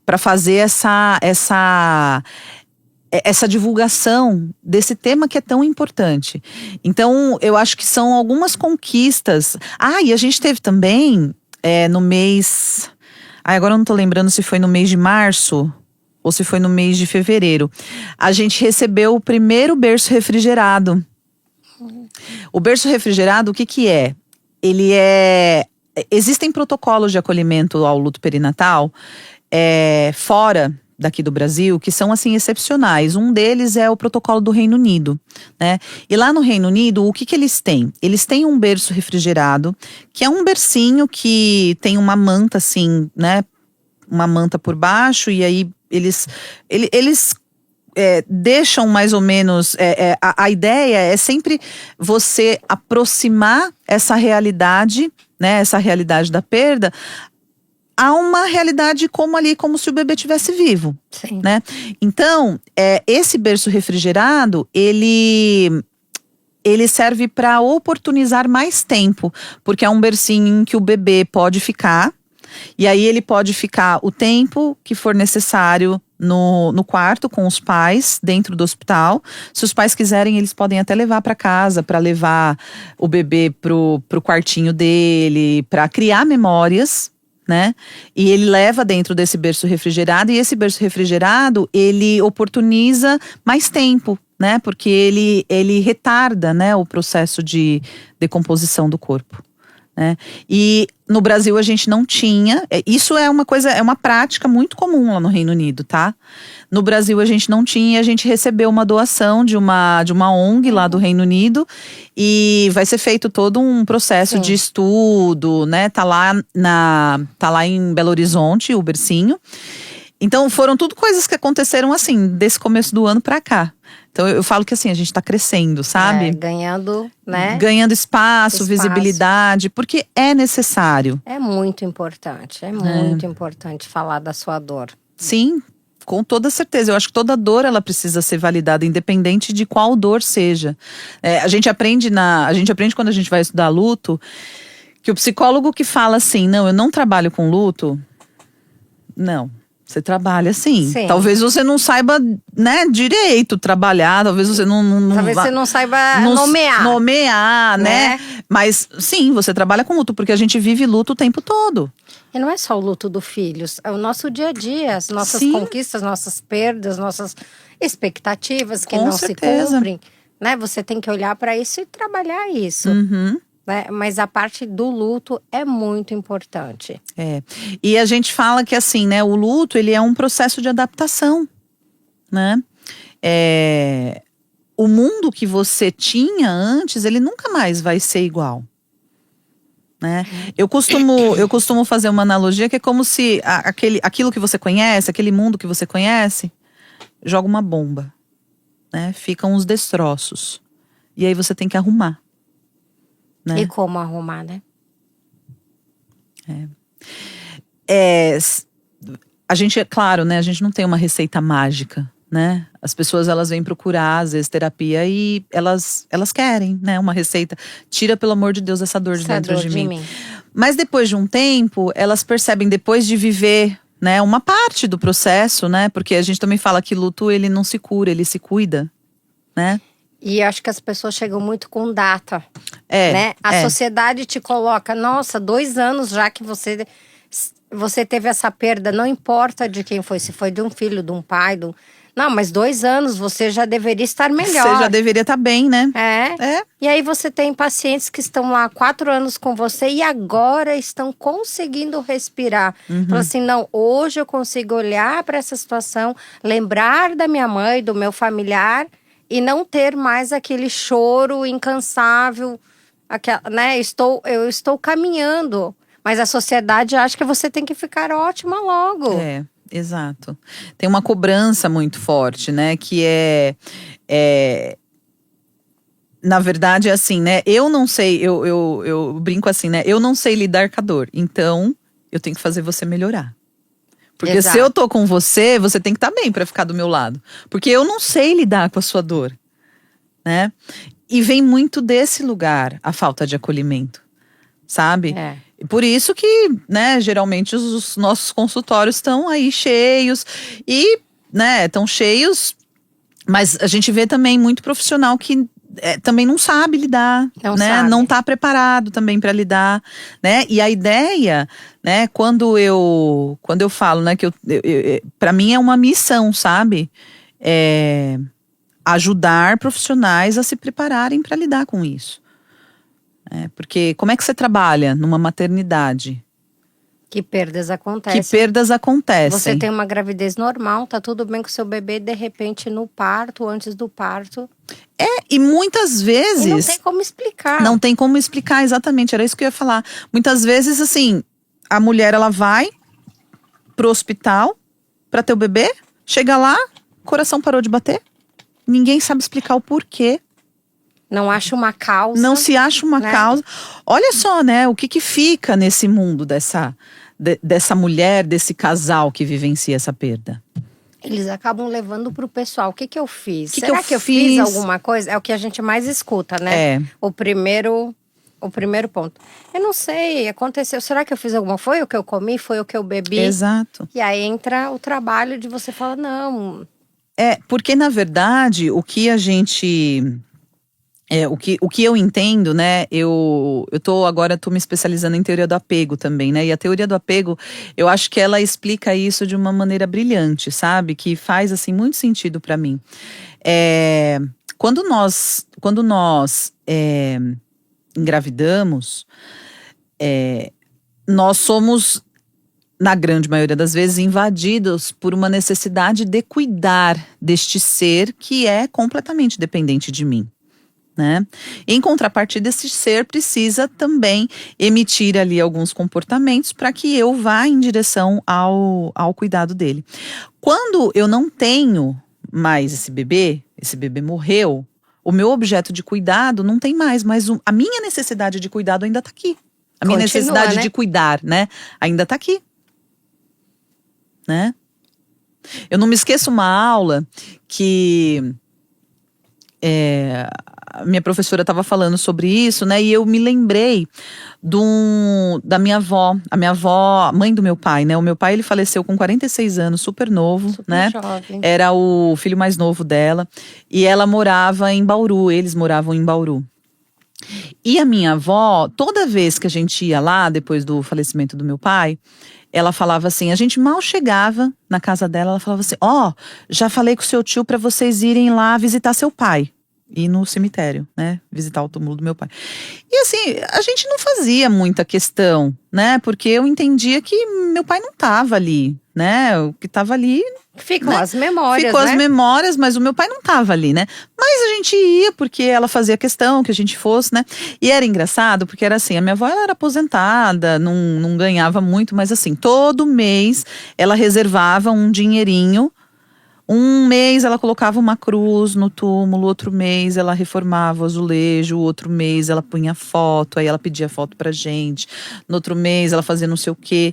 Para fazer essa divulgação desse tema que é tão importante. Então, eu acho que são algumas conquistas. E a gente teve também no mês... agora eu não tô lembrando se foi no mês de março ou se foi no mês de fevereiro. A gente recebeu o primeiro berço refrigerado. O berço refrigerado, o que é? Existem protocolos de acolhimento ao luto perinatal fora daqui do Brasil, que são assim excepcionais. Um deles é o protocolo do Reino Unido, né? E lá no Reino Unido, o que eles têm? Eles têm um berço refrigerado, que é um bercinho que tem uma manta assim, né? Uma manta por baixo, e aí eles deixam mais ou menos, a ideia é sempre você aproximar essa realidade, né, essa realidade da perda, a uma realidade como se o bebê estivesse vivo. Sim. Né? Então, esse berço refrigerado, ele serve para oportunizar mais tempo, porque é um bercinho em que o bebê pode ficar, e aí ele pode ficar o tempo que for necessário no quarto com os pais, dentro do hospital. Se os pais quiserem, eles podem até levar para casa, para levar o bebê pro quartinho dele, para criar memórias, né? E ele leva dentro desse berço refrigerado, e esse berço refrigerado, ele oportuniza mais tempo, né? Porque ele retarda, né, o processo de decomposição do corpo. Né? E no Brasil a gente não tinha. Isso é uma prática muito comum lá no Reino Unido, tá? No Brasil a gente não tinha, e a gente recebeu uma doação de uma ONG lá do Reino Unido, e vai ser feito todo um processo de estudo, né? Tá lá em Belo Horizonte, o bercinho. Então foram tudo coisas que aconteceram assim, desse começo do ano pra cá. Então eu falo que assim, a gente tá crescendo, sabe? Ganhando, né? Ganhando espaço, visibilidade, porque é necessário. É muito importante, é muito importante falar da sua dor. Sim, com toda certeza. Eu acho que toda dor ela precisa ser validada, independente de qual dor seja. A gente aprende quando a gente vai estudar luto, que o psicólogo que fala assim, não, eu não trabalho com luto, não. Você trabalha sim. Talvez você não saiba, né, direito trabalhar, talvez você talvez você não saiba nomear. Nomear, né? Mas sim, você trabalha com luto, porque a gente vive luto o tempo todo. E não é só o luto dos filhos, é o nosso dia a dia, as nossas conquistas, nossas perdas, nossas expectativas que não se cumprem, né? Você tem que olhar para isso e trabalhar isso. Né? Mas a parte do luto é muito importante. E a gente fala que assim, né, o luto ele é um processo de adaptação, né? O mundo que você tinha antes, ele nunca mais vai ser igual, né? Eu costumo fazer uma analogia que é como se aquilo que você conhece, aquele mundo que você conhece, joga uma bomba, né? Ficam os destroços. E aí você tem que arrumar. Né? E como arrumar, né? A gente, claro, né? A gente não tem uma receita mágica, né? As pessoas, elas vêm procurar, às vezes, terapia e elas querem, né? Uma receita. Tira, pelo amor de Deus, essa dor de dentro de mim. Mas depois de um tempo, elas percebem, depois de viver, né? Uma parte do processo, né? Porque a gente também fala que luto, ele não se cura, ele se cuida, né? E acho que as pessoas chegam muito com data, né? A sociedade te coloca, nossa, 2 anos já que você teve essa perda, não importa de quem foi, se foi de um filho, de um pai, não, mas 2 anos você já deveria estar melhor. Você já deveria estar bem, né? E aí você tem pacientes que estão lá 4 anos com você e agora estão conseguindo respirar. Fala assim, não, hoje eu consigo olhar para essa situação, lembrar da minha mãe, do meu familiar, e não ter mais aquele choro incansável, né? Eu estou caminhando, mas a sociedade acha que você tem que ficar ótima logo. Exato. Tem uma cobrança muito forte, né? Que na verdade, é assim, né? Eu não sei, eu brinco assim, né? Eu não sei lidar com a dor, então eu tenho que fazer você melhorar. Porque se eu tô com você, você tem que estar bem pra ficar do meu lado. Porque eu não sei lidar com a sua dor, né? E vem muito desse lugar a falta de acolhimento, sabe? Por isso que, né, geralmente os nossos consultórios estão aí cheios. E, né, estão cheios, mas a gente vê também muito profissional que também não sabe lidar, né? Não tá preparado também para lidar, né? E a ideia, né? Quando eu falo, né? Que para mim é uma missão, sabe? Ajudar profissionais a se prepararem para lidar com isso. Porque como é que você trabalha numa maternidade? Que perdas acontecem. Você tem uma gravidez normal, tá tudo bem com o seu bebê, de repente no parto, antes do parto. E muitas vezes… E não tem como explicar. Não tem como explicar, exatamente, era isso que eu ia falar. Muitas vezes, assim, a mulher, ela vai pro hospital pra ter o bebê, chega lá, o coração parou de bater, ninguém sabe explicar o porquê. Não acha uma causa. Não se acha uma causa. Olha só, né, o que fica nesse mundo dessa mulher, desse casal que vivencia essa perda. Eles acabam levando pro pessoal. O que eu fiz? Será que eu fiz alguma coisa? É o que a gente mais escuta, né? O primeiro ponto. Eu não sei, aconteceu. Será que eu fiz alguma? Foi o que eu comi? Foi o que eu bebi? Exato. E aí entra o trabalho de você falar, não. Porque na verdade, o que a gente… o que eu entendo, né, eu agora tô me especializando em teoria do apego também, né, e a teoria do apego, eu acho que ela explica isso de uma maneira brilhante, sabe, que faz, assim, muito sentido para mim. Quando nós engravidamos, nós somos, na grande maioria das vezes, invadidos por uma necessidade de cuidar deste ser que é completamente dependente de mim. né? Em contrapartida, esse ser precisa também emitir ali alguns comportamentos para que eu vá em direção ao cuidado dele. Quando eu não tenho mais esse bebê morreu, o meu objeto de cuidado não tem mais, mas a minha necessidade de cuidado ainda está aqui. A minha necessidade de cuidar, né? Ainda está aqui. Né? Eu não me esqueço uma aula que a minha professora estava falando sobre isso, né? E eu me lembrei da minha avó, a minha avó, mãe do meu pai, né? O meu pai, ele faleceu com 46 anos, super novo, super né? Jovem. Era o filho mais novo dela. E ela morava em Bauru, eles moravam em Bauru. E a minha avó, toda vez que a gente ia lá, depois do falecimento do meu pai, ela falava assim, a gente mal chegava na casa dela, ela falava assim, já falei com o seu tio para vocês irem lá visitar seu pai. Ir no cemitério, né? Visitar o túmulo do meu pai. E assim, a gente não fazia muita questão, né? Porque eu entendia que meu pai não estava ali, né? O que estava ali… Ficam, né? As memórias, Ficou, né? as memórias, mas o meu pai não estava ali, né? Mas a gente ia porque ela fazia questão que a gente fosse, né? E era engraçado porque era assim, a minha avó ela era aposentada, não ganhava muito, mas assim, todo mês ela reservava um dinheirinho. Um mês ela colocava uma cruz no túmulo, outro mês ela reformava o azulejo, outro mês ela punha foto, aí ela pedia foto pra gente. No outro mês ela fazia não sei o quê.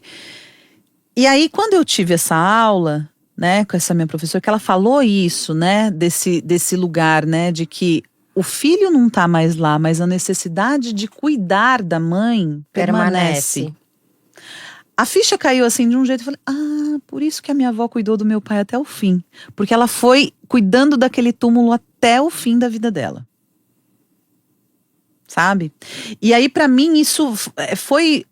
E aí quando eu tive essa aula, né, com essa minha professora, que ela falou isso, né, desse lugar, né, de que o filho não tá mais lá, mas a necessidade de cuidar da mãe permanece. A ficha caiu assim de um jeito, eu falei, por isso que a minha avó cuidou do meu pai até o fim. Porque ela foi cuidando daquele túmulo até o fim da vida dela. Sabe? E aí pra mim isso foi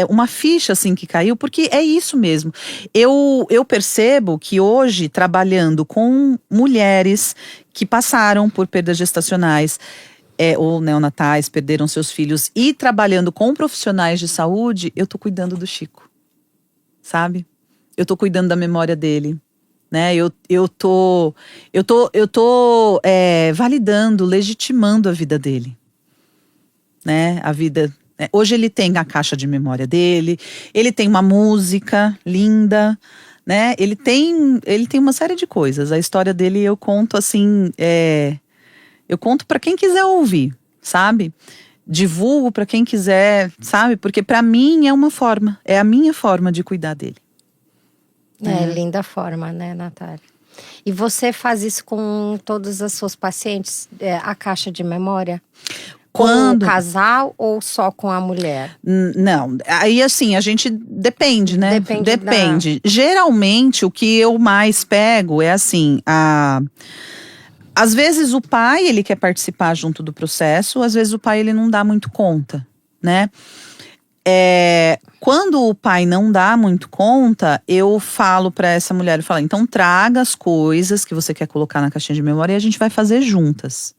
uma ficha assim que caiu, porque é isso mesmo. Eu percebo que hoje, trabalhando com mulheres que passaram por perdas gestacionais, ou neonatais, perderam seus filhos, e trabalhando com profissionais de saúde, eu tô cuidando do Chico. Sabe? Eu tô cuidando da memória dele, né? Eu tô validando, legitimando a vida dele, né? A vida. Hoje ele tem a caixa de memória dele, ele tem uma música linda, né? Ele tem uma série de coisas. A história dele eu conto assim, eu conto para quem quiser ouvir, sabe? Divulgo para quem quiser, sabe? Porque para mim é a minha forma de cuidar dele. Linda forma, né, Natália? E você faz isso com todas as suas pacientes, a caixa de memória? Com o casal ou só com a mulher? Não, aí assim, a gente depende, né? Depende. Geralmente, o que eu mais pego é assim, às vezes o pai, ele quer participar junto do processo, às vezes o pai, ele não dá muito conta, né? Quando o pai não dá muito conta, eu falo pra essa mulher, eu falo, então traga as coisas que você quer colocar na caixinha de memória e a gente vai fazer juntas,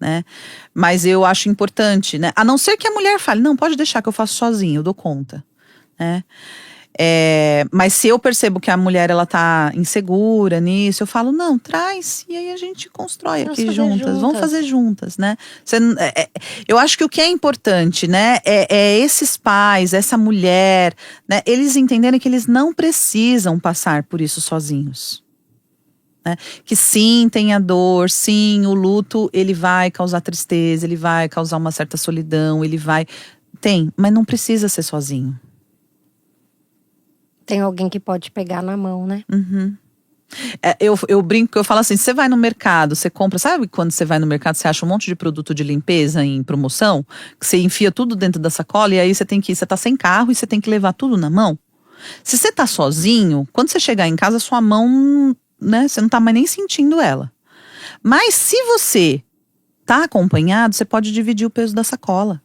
né? Mas eu acho importante, né? A não ser que a mulher fale, não, pode deixar que eu faço sozinha, eu dou conta, né? Mas se eu percebo que a mulher ela tá insegura nisso, eu falo, não, traz, e aí a gente constrói aqui juntas. Vamos fazer juntas, né? Eu acho que o que é importante, né, é esses pais, essa mulher, né, eles entenderem que eles não precisam passar por isso sozinhos. Né? Que sim, tem a dor, sim, o luto, ele vai causar tristeza, ele vai causar uma certa solidão, mas não precisa ser sozinho. Tem alguém que pode pegar na mão, né? Uhum. Eu brinco, eu falo assim, você vai no mercado, você compra, sabe quando você vai no mercado, você acha um monte de produto de limpeza em promoção, que você enfia tudo dentro da sacola e aí você tá sem carro e você tem que levar tudo na mão? Se você tá sozinho, quando você chegar em casa, sua mão, né, você não tá mais nem sentindo ela. Mas se você tá acompanhado, você pode dividir o peso da sacola.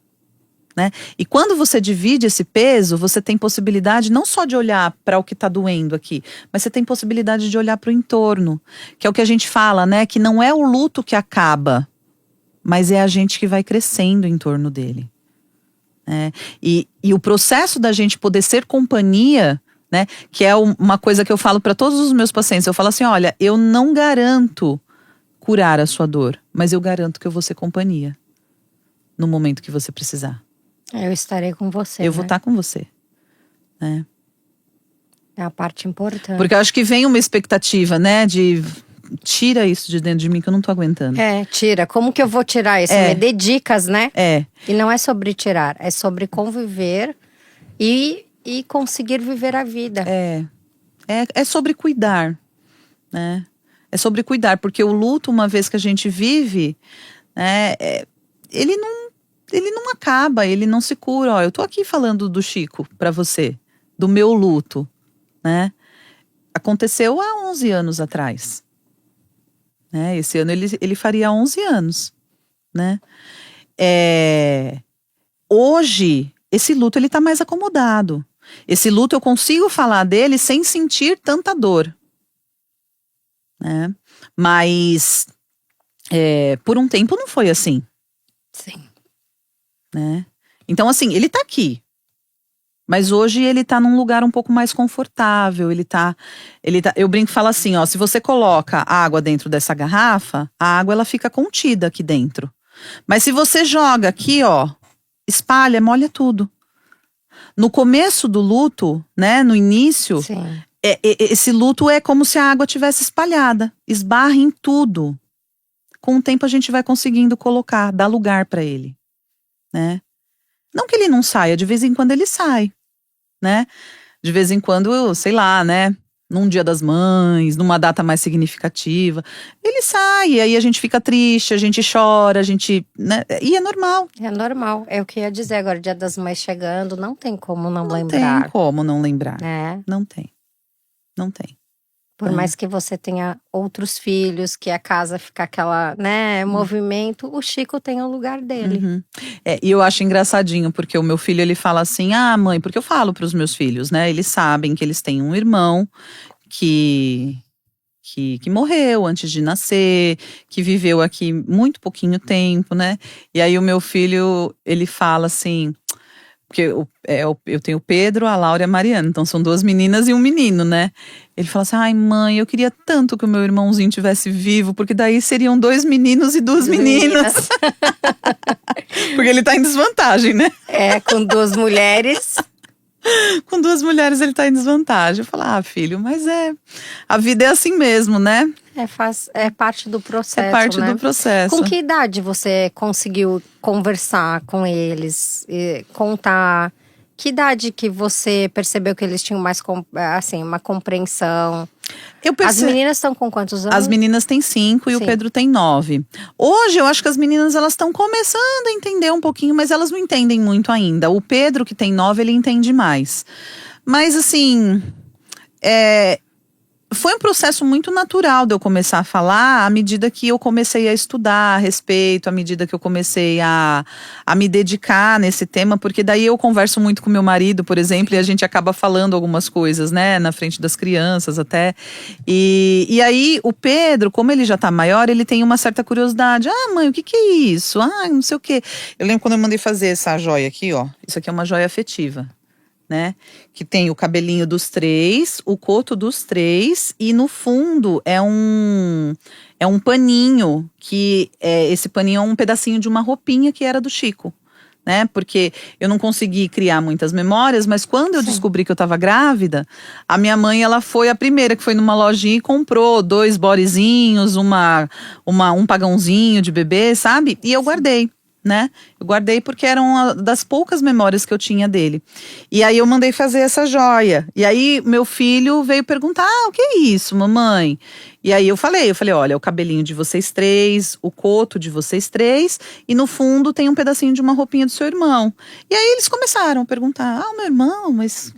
Né? E quando você divide esse peso, você tem possibilidade não só de olhar para o que está doendo aqui, mas você tem possibilidade de olhar para o entorno, que é o que a gente fala, né? Que não é o luto que acaba, mas é a gente que vai crescendo em torno dele. Né? E o processo da gente poder ser companhia, né? Que é uma coisa que eu falo para todos os meus pacientes, eu falo assim, olha, eu não garanto curar a sua dor, mas eu garanto que eu vou ser companhia. no momento que você precisar. Eu estarei com você. Eu vou estar com você, né? É a parte importante. Porque eu acho que vem uma expectativa, né? De tira isso de dentro de mim que eu não tô aguentando. Tira. Como que eu vou tirar isso? Me dê dicas, né? E não é sobre tirar, é sobre conviver e conseguir viver a vida. É sobre cuidar, né? É sobre cuidar, porque o luto, uma vez que a gente vive, né? Ele não acaba, ele não se cura. Ó, eu tô aqui falando do Chico pra você, do meu luto, né? Aconteceu há 11 anos atrás. Né? Esse ano ele faria 11 anos, né? Hoje, esse luto ele tá mais acomodado. Esse luto eu consigo falar dele sem sentir tanta dor, né? Mas por um tempo não foi assim. Sim. Né? Então assim, ele tá aqui. Mas hoje ele tá num lugar um pouco mais confortável, eu brinco e falo assim, ó, se você coloca água dentro dessa garrafa, a água ela fica contida aqui dentro. Mas se você joga aqui, ó, espalha, molha tudo. No começo do luto, né, no início, esse luto é como se a água tivesse espalhada, esbarra em tudo. Com o tempo a gente vai conseguindo colocar, dar lugar pra ele, né? Não que ele não saia, de vez em quando ele sai, né? De vez em quando, sei lá, né? Num Dia das Mães, numa data mais significativa, ele sai, e aí a gente fica triste, a gente chora, a gente, né? E é normal. É normal, é o que eu ia dizer agora, Dia das Mães chegando, não tem como não lembrar. Não tem como não lembrar, não tem. Por mais que você tenha outros filhos, que a casa fica aquela, né, movimento, o Chico tem o lugar dele. E eu acho engraçadinho, porque o meu filho, ele fala assim, mãe, porque eu falo pros meus filhos, né, eles sabem que eles têm um irmão que morreu antes de nascer, que viveu aqui muito pouquinho tempo, né, e aí o meu filho, ele fala assim, porque eu tenho o Pedro, a Laura e a Mariana, então são 2 meninas e um menino, né? Ele fala assim, ai mãe, eu queria tanto que o meu irmãozinho tivesse vivo, porque daí seriam 2 meninos e 2 meninas. Porque ele tá em desvantagem, né? Com 2 mulheres. Com 2 mulheres ele tá em desvantagem. Eu falo, filho, mas a vida é assim mesmo, né? É parte do processo, É parte né? do processo. Com que idade você conseguiu conversar com eles, contar? Que idade que você percebeu que eles tinham mais, assim, uma compreensão? As meninas estão com quantos anos? As meninas têm 5 e o Pedro tem 9. Hoje eu acho que as meninas elas estão começando a entender um pouquinho, mas elas não entendem muito ainda. O Pedro, que tem 9, ele entende mais. Mas assim, foi um processo muito natural de eu começar a falar à medida que eu comecei a estudar a respeito, à medida que eu comecei a me dedicar nesse tema, porque daí eu converso muito com meu marido, por exemplo, e a gente acaba falando algumas coisas, né, na frente das crianças até. E aí o Pedro, como ele já tá maior, ele tem uma certa curiosidade. Mãe, o que é isso? Não sei o quê. Eu lembro quando eu mandei fazer essa joia aqui, ó. Isso aqui é uma joia afetiva. Né? Que tem o cabelinho dos 3, o coto dos 3 e no fundo é um paninho que esse paninho é um pedacinho de uma roupinha que era do Chico, né? Porque eu não consegui criar muitas memórias, mas quando eu descobri que eu estava grávida, a minha mãe ela foi a primeira que foi numa lojinha e comprou 2 bodezinhos, um pagãozinho de bebê, sabe? E eu guardei. Né? Eu guardei porque eram uma das poucas memórias que eu tinha dele. E aí eu mandei fazer essa joia. E aí meu filho veio perguntar, o que é isso, mamãe? E aí eu falei, olha, é o cabelinho de vocês 3, o coto de vocês 3, e no fundo tem um pedacinho de uma roupinha do seu irmão. E aí eles começaram a perguntar, o meu irmão, mas...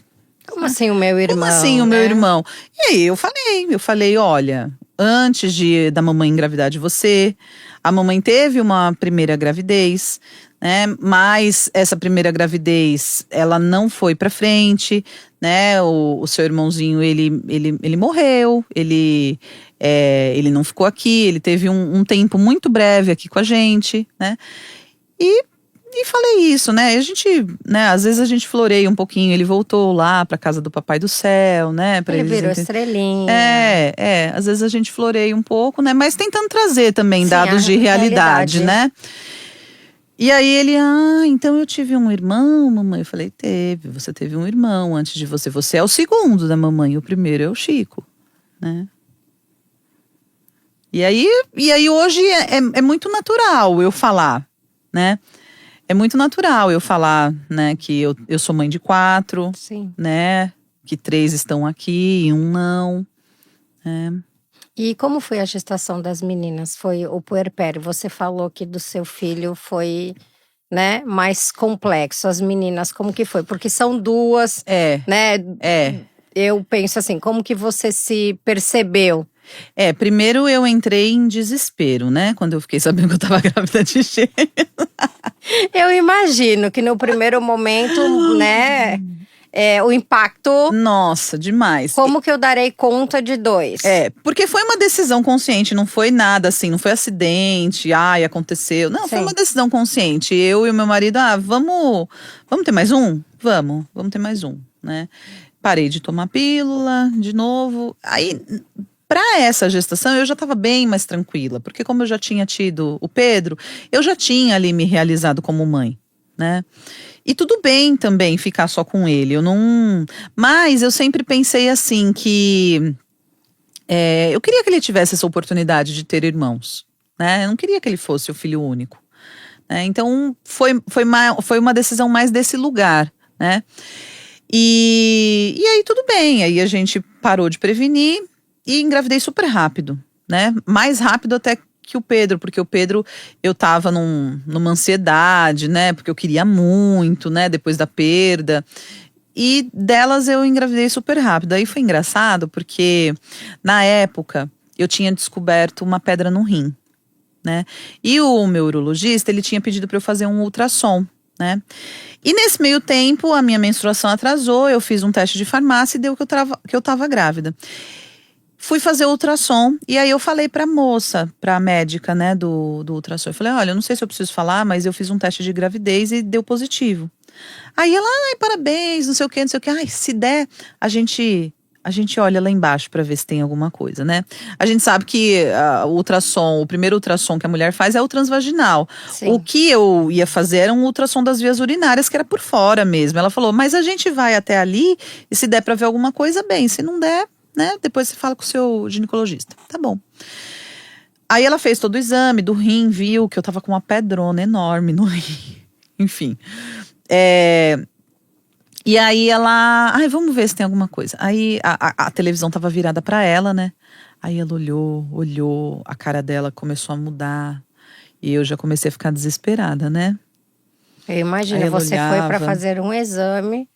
Como assim o meu irmão? Como assim o meu irmão? E aí eu falei, olha, antes da mamãe engravidar de você, a mamãe teve uma primeira gravidez, né? Mas essa primeira gravidez, ela não foi pra frente, né? O seu irmãozinho, ele morreu, ele não ficou aqui, ele teve um tempo muito breve aqui com a gente, né? E falei isso, né? A gente, né? Às vezes a gente floreia um pouquinho. Ele voltou lá pra casa do Papai do Céu, né? Ele virou estrelinha. Às vezes a gente floreia um pouco, né? Mas tentando trazer também dados de realidade, né? E aí ele, então eu tive um irmão, mamãe. Eu falei, você teve um irmão antes de você. Você é o segundo da mamãe, o primeiro é o Chico, né? E aí hoje é muito natural eu falar, né? É muito natural eu falar, né, que eu sou mãe de 4, Sim. né? Que 3 estão aqui e um não, né? E como foi a gestação das meninas? Foi o puerpério? Você falou que do seu filho foi, né, mais complexo. As meninas, como que foi? Porque são 2, né? Eu penso assim, como que você se percebeu? Primeiro eu entrei em desespero, né? Quando eu fiquei sabendo que eu tava grávida de gêmeos. Eu imagino que no primeiro momento, né, o impacto. Nossa, demais. Como que eu darei conta de 2? Porque foi uma decisão consciente, não foi nada assim, não foi acidente, aconteceu. Não, foi uma decisão consciente. Eu e o meu marido, vamos ter mais um? Vamos ter mais um, né? Parei de tomar pílula de novo. Aí, para essa gestação, eu já estava bem mais tranquila, porque como eu já tinha tido o Pedro, eu já tinha ali me realizado como mãe, né? E tudo bem também ficar só com ele, mas eu sempre pensei assim que eu queria que ele tivesse essa oportunidade de ter irmãos, né? Eu não queria que ele fosse o filho único, né? Então foi uma decisão mais desse lugar, né? E aí tudo bem, aí a gente parou de prevenir e engravidei super rápido, né? Mais rápido até que o Pedro, porque o Pedro eu tava numa ansiedade, né? Porque eu queria muito, né? Depois da perda. E delas eu engravidei super rápido. Aí foi engraçado porque na época eu tinha descoberto uma pedra no rim, né? E o meu urologista, ele tinha pedido para eu fazer um ultrassom, né? E nesse meio tempo a minha menstruação atrasou, eu fiz um teste de farmácia e deu que eu tava grávida. Fui fazer o ultrassom e aí eu falei pra moça, pra médica, né, do ultrassom. Eu falei, olha, eu não sei se eu preciso falar, mas eu fiz um teste de gravidez e deu positivo. Aí ela, parabéns, não sei o que. Ai, se der, a gente olha lá embaixo pra ver se tem alguma coisa, né? A gente sabe que o primeiro ultrassom que a mulher faz é o transvaginal. Sim. O que eu ia fazer era um ultrassom das vias urinárias, que era por fora mesmo. Ela falou, mas a gente vai até ali e se der pra ver alguma coisa, bem. Se não der, né? Depois você fala com o seu ginecologista. Tá bom. Aí ela fez todo o exame do rim, viu que eu tava com uma pedrona enorme no rim. Enfim. E aí ela, vamos ver se tem alguma coisa. Aí a televisão tava virada pra ela, né? Aí ela olhou, a cara dela começou a mudar. E eu já comecei a ficar desesperada, né? Eu imagino, você foi pra fazer um exame,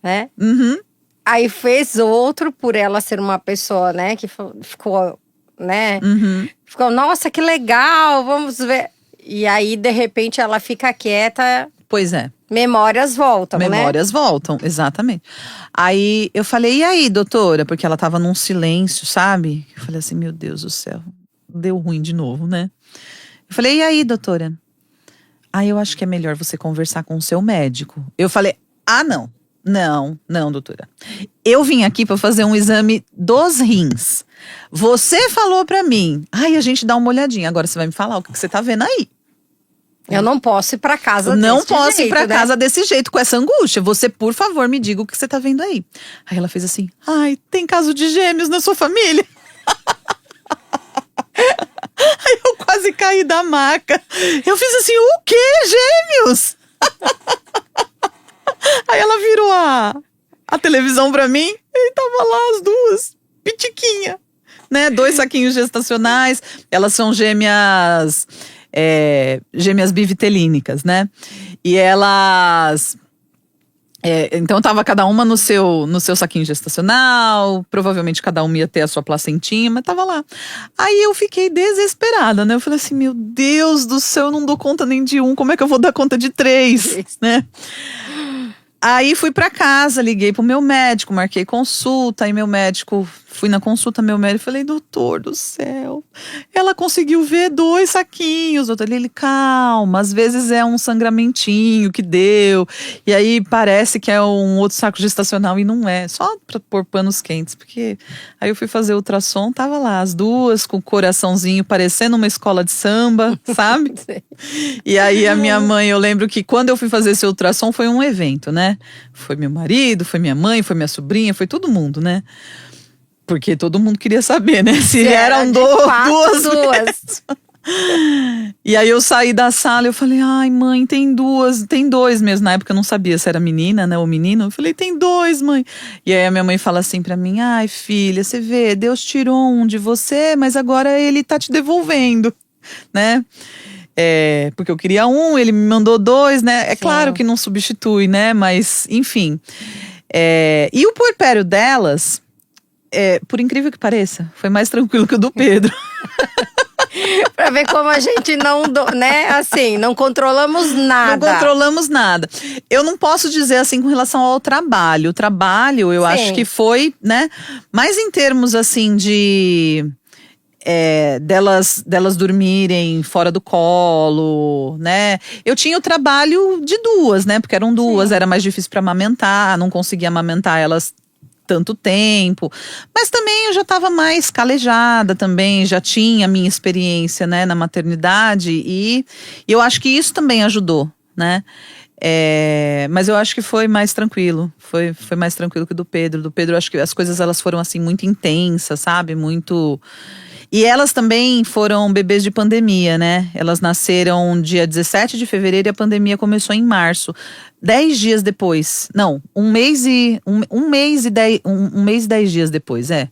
né? Uhum. Aí fez outro por ela ser uma pessoa, né, que ficou, né? Uhum. Ficou, nossa, que legal, vamos ver. E aí, de repente, ela fica quieta. Pois é. Memórias voltam, né? Memórias voltam, exatamente. Aí eu falei, e aí, doutora? Porque ela tava num silêncio, sabe? Eu falei assim, meu Deus do céu, deu ruim de novo, né? Eu falei, e aí, doutora? Eu acho que é melhor você conversar com o seu médico. Eu falei, não, doutora. Eu vim aqui para fazer um exame dos rins. Você falou para mim, a gente dá uma olhadinha. Agora você vai me falar o que você tá vendo aí. Eu não posso ir pra casa desse jeito, Não posso ir pra né? casa desse jeito, com essa angústia. Você, por favor, me diga o que você tá vendo aí. Aí ela fez assim, tem caso de gêmeos na sua família? Aí eu quase caí da maca. Eu fiz assim, o quê? Gêmeos? Aí ela virou a televisão pra mim e tava lá as duas, pitiquinha, né? 2 saquinhos gestacionais. Elas são gêmeas bivitelínicas, né? E elas... então tava cada uma no seu saquinho gestacional, provavelmente cada uma ia ter a sua placentinha, mas tava lá. Aí eu fiquei desesperada, né? Eu falei assim, meu Deus do céu, eu não dou conta nem de um, como é que eu vou dar conta de 3, né? Aí fui pra casa, liguei pro meu médico, marquei consulta. Aí meu médico, fui na consulta, meu médico, falei, doutor do céu, ela conseguiu ver 2 saquinhos. Doutor, ele, calma, às vezes é um sangramentinho que deu. E aí parece que é um outro saco gestacional e não é. Só pra pôr panos quentes, porque aí eu fui fazer ultrassom, tava lá, as 2 com o coraçãozinho parecendo uma escola de samba, sabe? E aí a minha mãe, eu lembro que quando eu fui fazer esse ultrassom foi um evento, né? Foi meu marido, foi minha mãe, foi minha sobrinha, foi todo mundo, né? Porque todo mundo queria saber, né? Se eram duas. E aí eu saí da sala e eu falei, ai mãe, tem 2 mesmo. Na época eu não sabia se era menina, né, ou menino. Eu falei, tem 2, mãe. E aí a minha mãe fala assim pra mim, ai filha, você vê, Deus tirou um de você, mas agora ele tá te devolvendo, né? Porque eu queria um, ele me mandou 2, né? É claro que não substitui, né? Mas, enfim. E o puerpério delas, por incrível que pareça, foi mais tranquilo que o do Pedro. Pra ver como a gente não, né? Assim, não controlamos nada. Não controlamos nada. Eu não posso dizer assim com relação ao trabalho. O trabalho, eu acho que foi, né? Mas em termos, assim, de... delas dormirem fora do colo, né? Eu tinha o trabalho de 2, né? Porque eram 2, era mais difícil para amamentar, não conseguia amamentar elas tanto tempo. Mas também eu já estava mais calejada também, já tinha a minha experiência, né, na maternidade e eu acho que isso também ajudou, né? Mas eu acho que foi mais tranquilo, foi mais tranquilo que o do Pedro. Do Pedro, eu acho que as coisas elas foram assim muito intensas, sabe? Muito... E elas também foram bebês de pandemia, né? Elas nasceram dia 17 de fevereiro e a pandemia começou em março. 10 dias depois. Não, um mês e 10 dias depois, Acho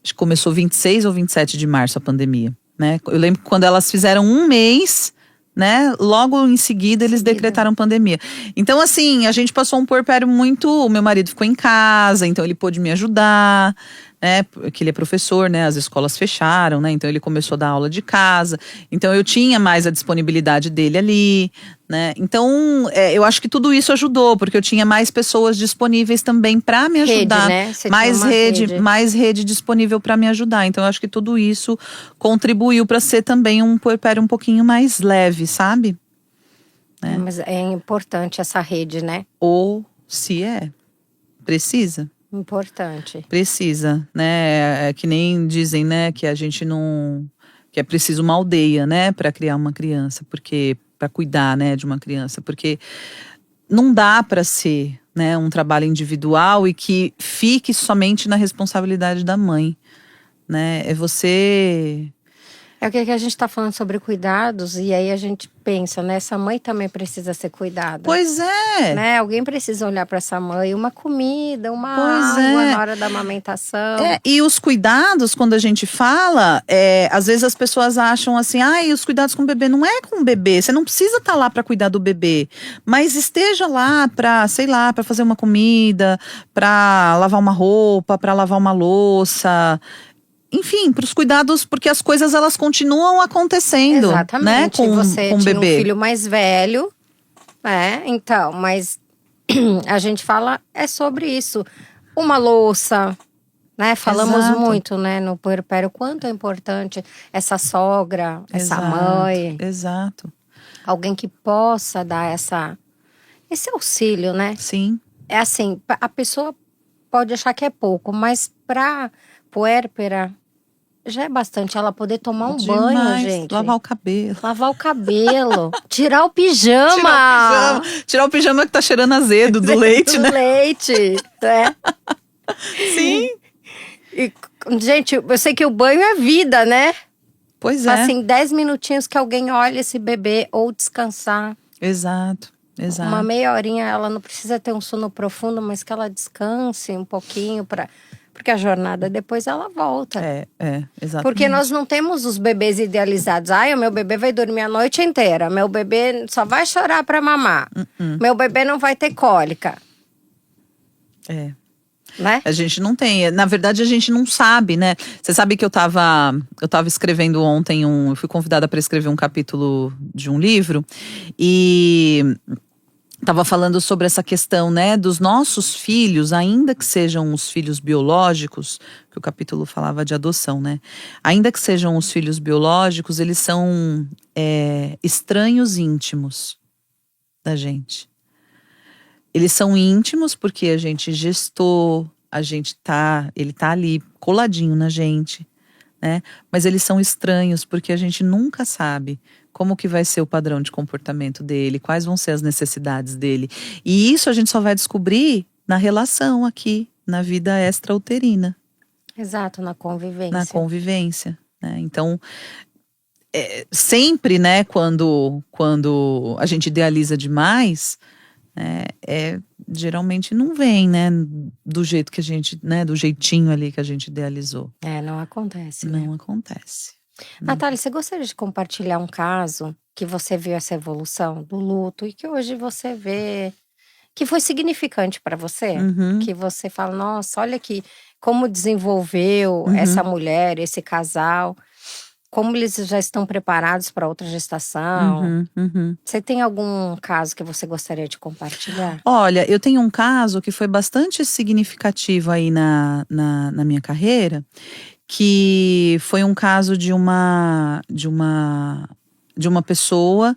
que começou 26 ou 27 de março a pandemia, né? Eu lembro que quando elas fizeram um mês, né? Logo em seguida eles decretaram pandemia. Então, assim, a gente passou um puerpério muito... O meu marido ficou em casa, então ele pôde me ajudar, né? Porque ele é professor, né? As escolas fecharam, né? Então ele começou a dar aula de casa. Então eu tinha mais a disponibilidade dele ali, né? Então eu acho que tudo isso ajudou, porque eu tinha mais pessoas disponíveis também para me ajudar, né? Mais rede disponível para me ajudar. Então eu acho que tudo isso contribuiu para ser também um puerpério um pouquinho mais leve, sabe? Mas é importante essa rede, né? Ou se precisa. Importante. Precisa, né? É que nem dizem, né, que a gente não... Que é preciso uma aldeia, né, para criar uma criança, porque... Para cuidar, né, de uma criança, porque não dá para ser, né, um trabalho individual e que fique somente na responsabilidade da mãe, né? É você... É o que a gente está falando sobre cuidados e aí a gente pensa, né? Essa mãe também precisa ser cuidada. Pois é. Né? Alguém precisa olhar para essa mãe, uma comida, uma água na hora da amamentação. E os cuidados, quando a gente fala, às vezes as pessoas acham assim, os cuidados com o bebê não é com o bebê, você não precisa estar lá para cuidar do bebê, mas esteja lá para, sei lá, para fazer uma comida, para lavar uma roupa, para lavar uma louça. Enfim, para os cuidados, porque as coisas elas continuam acontecendo. Exatamente. Né? Você com o tinha bebê. Um filho mais velho, então, mas a gente fala sobre isso. Uma louça, né? Falamos muito, né, no puerpério, quanto é importante essa sogra, essa mãe. Exato. Alguém que possa dar esse auxílio, né? Sim. É assim, a pessoa pode achar que é pouco, mas pra puérpera já é bastante ela poder tomar um banho, gente. Lavar o cabelo. Tirar o pijama. Tirar o pijama que tá cheirando azedo do leite, né? Do leite, né? Sim. E, gente, eu sei que o banho é vida, né? Pois é. Assim, 10 minutinhos que alguém olha esse bebê ou descansar. Exato. Uma meia horinha, ela não precisa ter um sono profundo, mas que ela descanse um pouquinho porque a jornada depois ela volta. Exatamente. Porque nós não temos os bebês idealizados. O meu bebê vai dormir a noite inteira. Meu bebê só vai chorar pra mamar. Meu bebê não vai ter cólica. Né? A gente não tem. Na verdade, a gente não sabe, né? Você sabe que eu tava escrevendo ontem eu fui convidada para escrever um capítulo de um livro. E estava falando sobre essa questão, né, dos nossos filhos, ainda que sejam os filhos biológicos, que o capítulo falava de adoção, né? Ainda que sejam os filhos biológicos, eles são estranhos íntimos da gente. Eles são íntimos porque a gente gestou, ele tá ali coladinho na gente, né? Mas eles são estranhos porque a gente nunca sabe como que vai ser o padrão de comportamento dele, quais vão ser as necessidades dele. E isso a gente só vai descobrir na relação aqui, na vida extrauterina. Exato, na convivência. Na convivência, né? Então, sempre, né, quando a gente idealiza demais, geralmente não vem, né, do jeito que a gente, né, do jeitinho ali que a gente idealizou. Não acontece, né? Não acontece. Natália, você gostaria de compartilhar um caso que você viu essa evolução do luto e que hoje você vê que foi significante para você? Uhum. Que você fala, nossa, olha aqui como desenvolveu essa mulher, esse casal, como eles já estão preparados para outra gestação. Você tem algum caso que você gostaria de compartilhar? Olha, eu tenho um caso que foi bastante significativo aí na minha carreira, que foi um caso de uma pessoa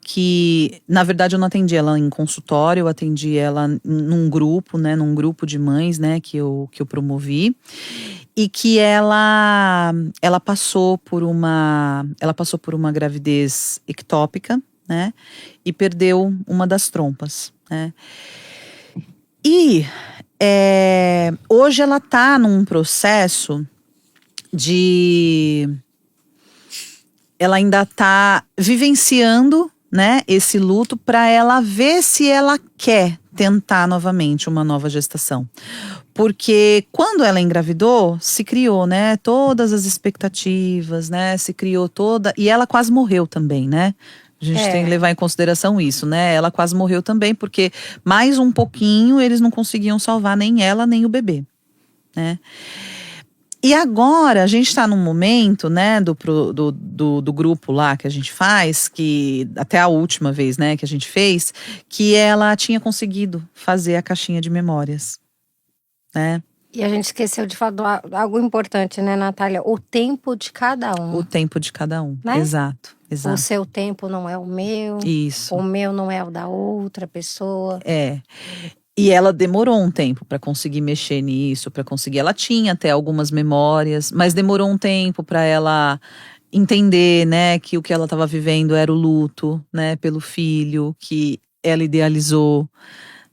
que, na verdade, eu não atendi ela em consultório, eu atendi ela num grupo, né, num grupo de mães, né, que eu promovi, e que ela passou por uma gravidez ectópica, né, e perdeu uma das trompas, né. E hoje ela tá num processo ela ainda tá vivenciando, né, esse luto para ela ver se ela quer tentar novamente uma nova gestação. Porque quando ela engravidou, se criou, né, todas as expectativas, né, se criou toda, e ela quase morreu também, né? A gente tem que levar em consideração isso, né? Ela quase morreu também porque mais um pouquinho eles não conseguiam salvar nem ela nem o bebê, né? E agora a gente está num momento, né, do grupo lá que a gente faz, que até a última vez, né, que a gente fez, que ela tinha conseguido fazer a caixinha de memórias, né? E a gente esqueceu de falar algo importante, né, Natália? O tempo de cada um. O tempo de cada um, né? Exato. O seu tempo não é o meu. Isso. O meu não é o da outra pessoa. E ela demorou um tempo para conseguir mexer nisso, para conseguir. Ela tinha até algumas memórias, mas demorou um tempo para ela entender, né, que o que ela estava vivendo era o luto, né, pelo filho que ela idealizou,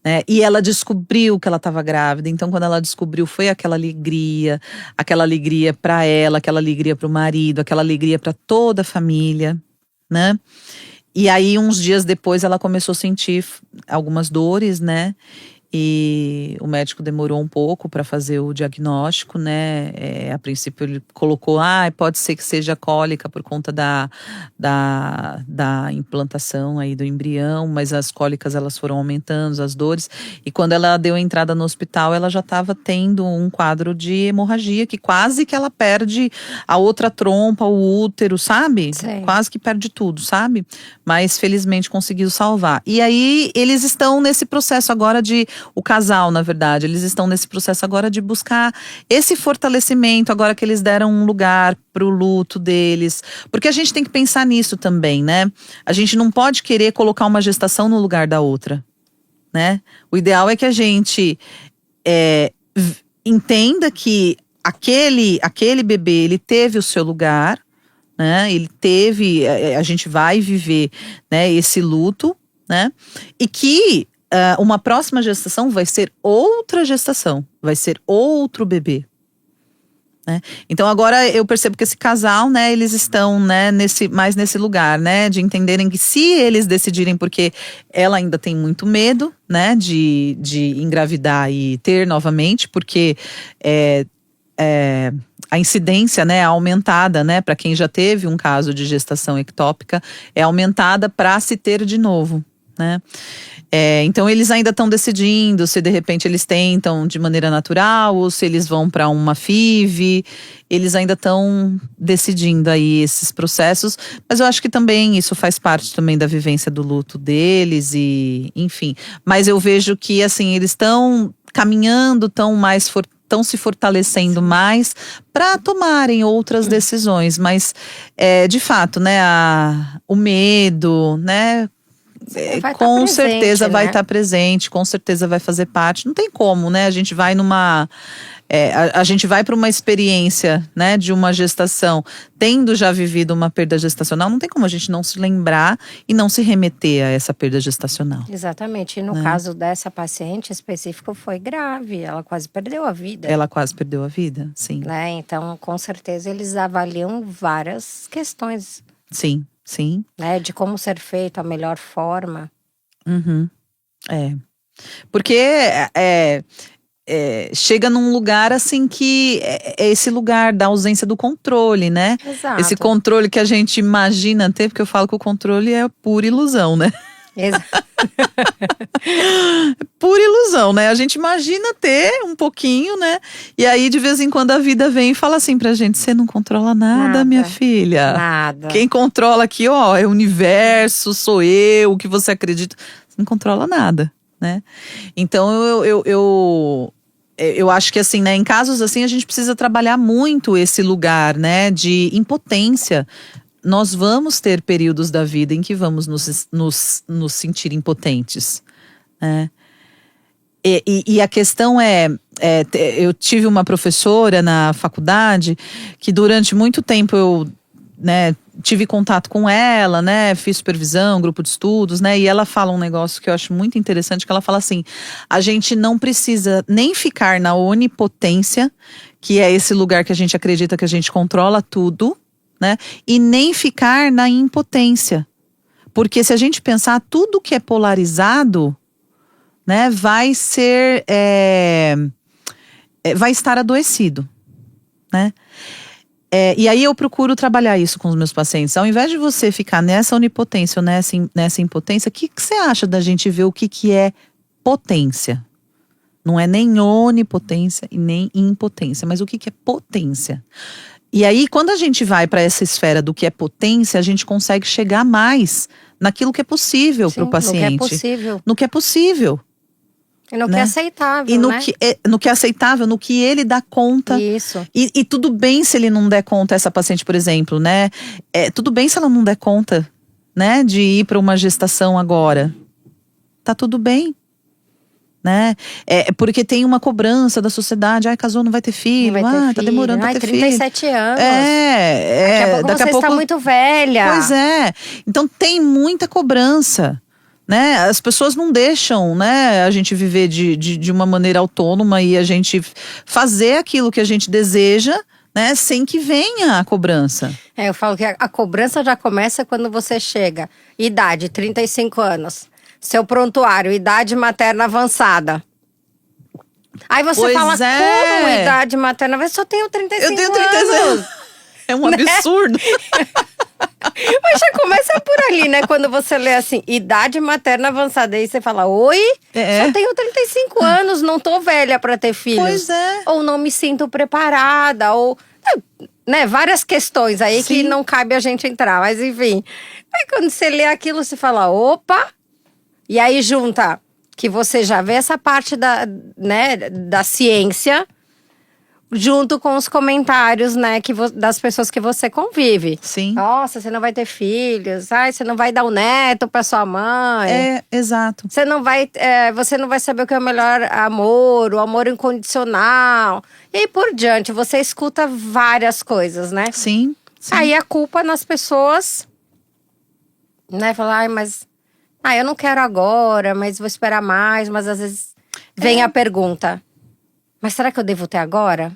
né? E ela descobriu que ela estava grávida. Então, quando ela descobriu, foi aquela alegria para ela, aquela alegria para o marido, aquela alegria para toda a família, né? E aí, uns dias depois, ela começou a sentir algumas dores, né? E o médico demorou um pouco para fazer o diagnóstico, né? A princípio ele colocou, pode ser que seja cólica por conta da implantação aí do embrião, mas as cólicas elas foram aumentando, as dores. E quando ela deu entrada no hospital, ela já estava tendo um quadro de hemorragia, que quase que ela perde a outra trompa, o útero, sabe? Sim. Quase que perde tudo, sabe? Mas felizmente conseguiu salvar. E aí eles estão nesse processo agora o casal, na verdade, eles estão nesse processo agora de buscar esse fortalecimento, agora que eles deram um lugar pro luto deles. Porque a gente tem que pensar nisso também, né? A gente não pode querer colocar uma gestação no lugar da outra, né? O ideal é que a gente entenda que aquele bebê, ele teve o seu lugar, né? Ele teve, a gente vai viver, né, esse luto, né? E que uma próxima gestação vai ser outra gestação, vai ser outro bebê, né? Então agora eu percebo que esse casal, né, eles estão, né, mais nesse lugar, né, de entenderem que se eles decidirem, porque ela ainda tem muito medo, né, de engravidar e ter novamente, porque a incidência, né, aumentada, né, para quem já teve um caso de gestação ectópica, é aumentada para se ter de novo. né? Então eles ainda estão decidindo se de repente eles tentam de maneira natural ou se eles vão para uma FIV. Eles ainda estão decidindo aí esses processos, mas eu acho que também isso faz parte também da vivência do luto deles e enfim. Mas eu vejo que assim eles estão caminhando, estão se fortalecendo mais para tomarem outras decisões, mas de fato, né, o medo, né? Com certeza vai estar presente, com certeza vai fazer parte. Não tem como, né? A gente vai a gente vai para uma experiência, né, de uma gestação, tendo já vivido uma perda gestacional, não tem como a gente não se lembrar e não se remeter a essa perda gestacional. Exatamente. E no caso dessa paciente específico foi grave, ela quase perdeu a vida. Ela quase perdeu a vida, sim. Né? Então, com certeza, eles avaliam várias questões. Sim, sim. Né? De como ser feito, a melhor forma. Uhum. Porque chega num lugar assim que é esse lugar da ausência do controle, né? Exato. Esse controle que a gente imagina ter, porque eu falo que o controle é pura ilusão, né? Exato. Pura ilusão, né? A gente imagina ter um pouquinho, né? E aí de vez em quando a vida vem e fala assim pra gente: você não controla nada, minha filha. Nada. Quem controla aqui, ó, é o universo, sou eu, o que você acredita. Você não controla nada, né? Então eu acho que assim, né, em casos assim a gente precisa trabalhar muito esse lugar, né, de impotência. Nós vamos ter períodos da vida em que vamos nos sentir impotentes, né? E a questão eu tive uma professora na faculdade que durante muito tempo eu, né, tive contato com ela, né, fiz supervisão, grupo de estudos, né, e ela fala um negócio que eu acho muito interessante, que ela fala assim: a gente não precisa nem ficar na onipotência, que é esse lugar que a gente acredita que a gente controla tudo, né, e nem ficar na impotência, porque se a gente pensar, tudo que é polarizado, né, vai estar adoecido, né? E aí eu procuro trabalhar isso com os meus pacientes. Ao invés de você ficar nessa onipotência ou nessa impotência, o que você acha da gente ver o que é potência? Não é nem onipotência e nem impotência, mas o que é potência? E aí, quando a gente vai para essa esfera do que é potência, a gente consegue chegar mais naquilo que é possível para o paciente. No que é possível. No que é possível. E no que é aceitável, e né? No que é aceitável, no que ele dá conta. Isso. E tudo bem se ele não der conta, essa paciente, por exemplo, né? Tudo bem se ela não der conta, né? De ir para uma gestação agora. Tá tudo bem, né? Porque tem uma cobrança da sociedade. Ai, casou, não vai ter filho. Tá demorando pra ter 37 filho. anos. Daqui a pouco está muito velha. Pois é. Então tem muita cobrança. Né? As pessoas não deixam, né, a gente viver de uma maneira autônoma e a gente fazer aquilo que a gente deseja, né, sem que venha a cobrança. Eu falo que a cobrança já começa quando você chega. Idade, 35 anos. Seu prontuário, idade materna avançada. Aí você fala, como idade materna? Eu só tenho 35 anos. Eu tenho 36 anos. É um absurdo. Mas já começa por ali, né? Quando você lê assim, idade materna avançada. Aí você fala, oi? Só tenho 35 anos, não tô velha pra ter filhos. Pois é. Ou não me sinto preparada, ou… né? Várias questões aí que não cabe a gente entrar, mas enfim. Aí quando você lê aquilo, você fala, opa! E aí junta que você já vê essa parte da ciência… junto com os comentários, né, das pessoas que você convive. Sim. Nossa, você não vai ter filhos. Ai, você não vai dar um neto pra sua mãe. Exato. Você não vai saber o que é o melhor amor, o amor incondicional. E aí por diante, você escuta várias coisas, né? Sim. Aí a culpa nas pessoas, né, falar, eu não quero agora, mas vou esperar mais. Mas às vezes vem a pergunta, mas será que eu devo ter agora?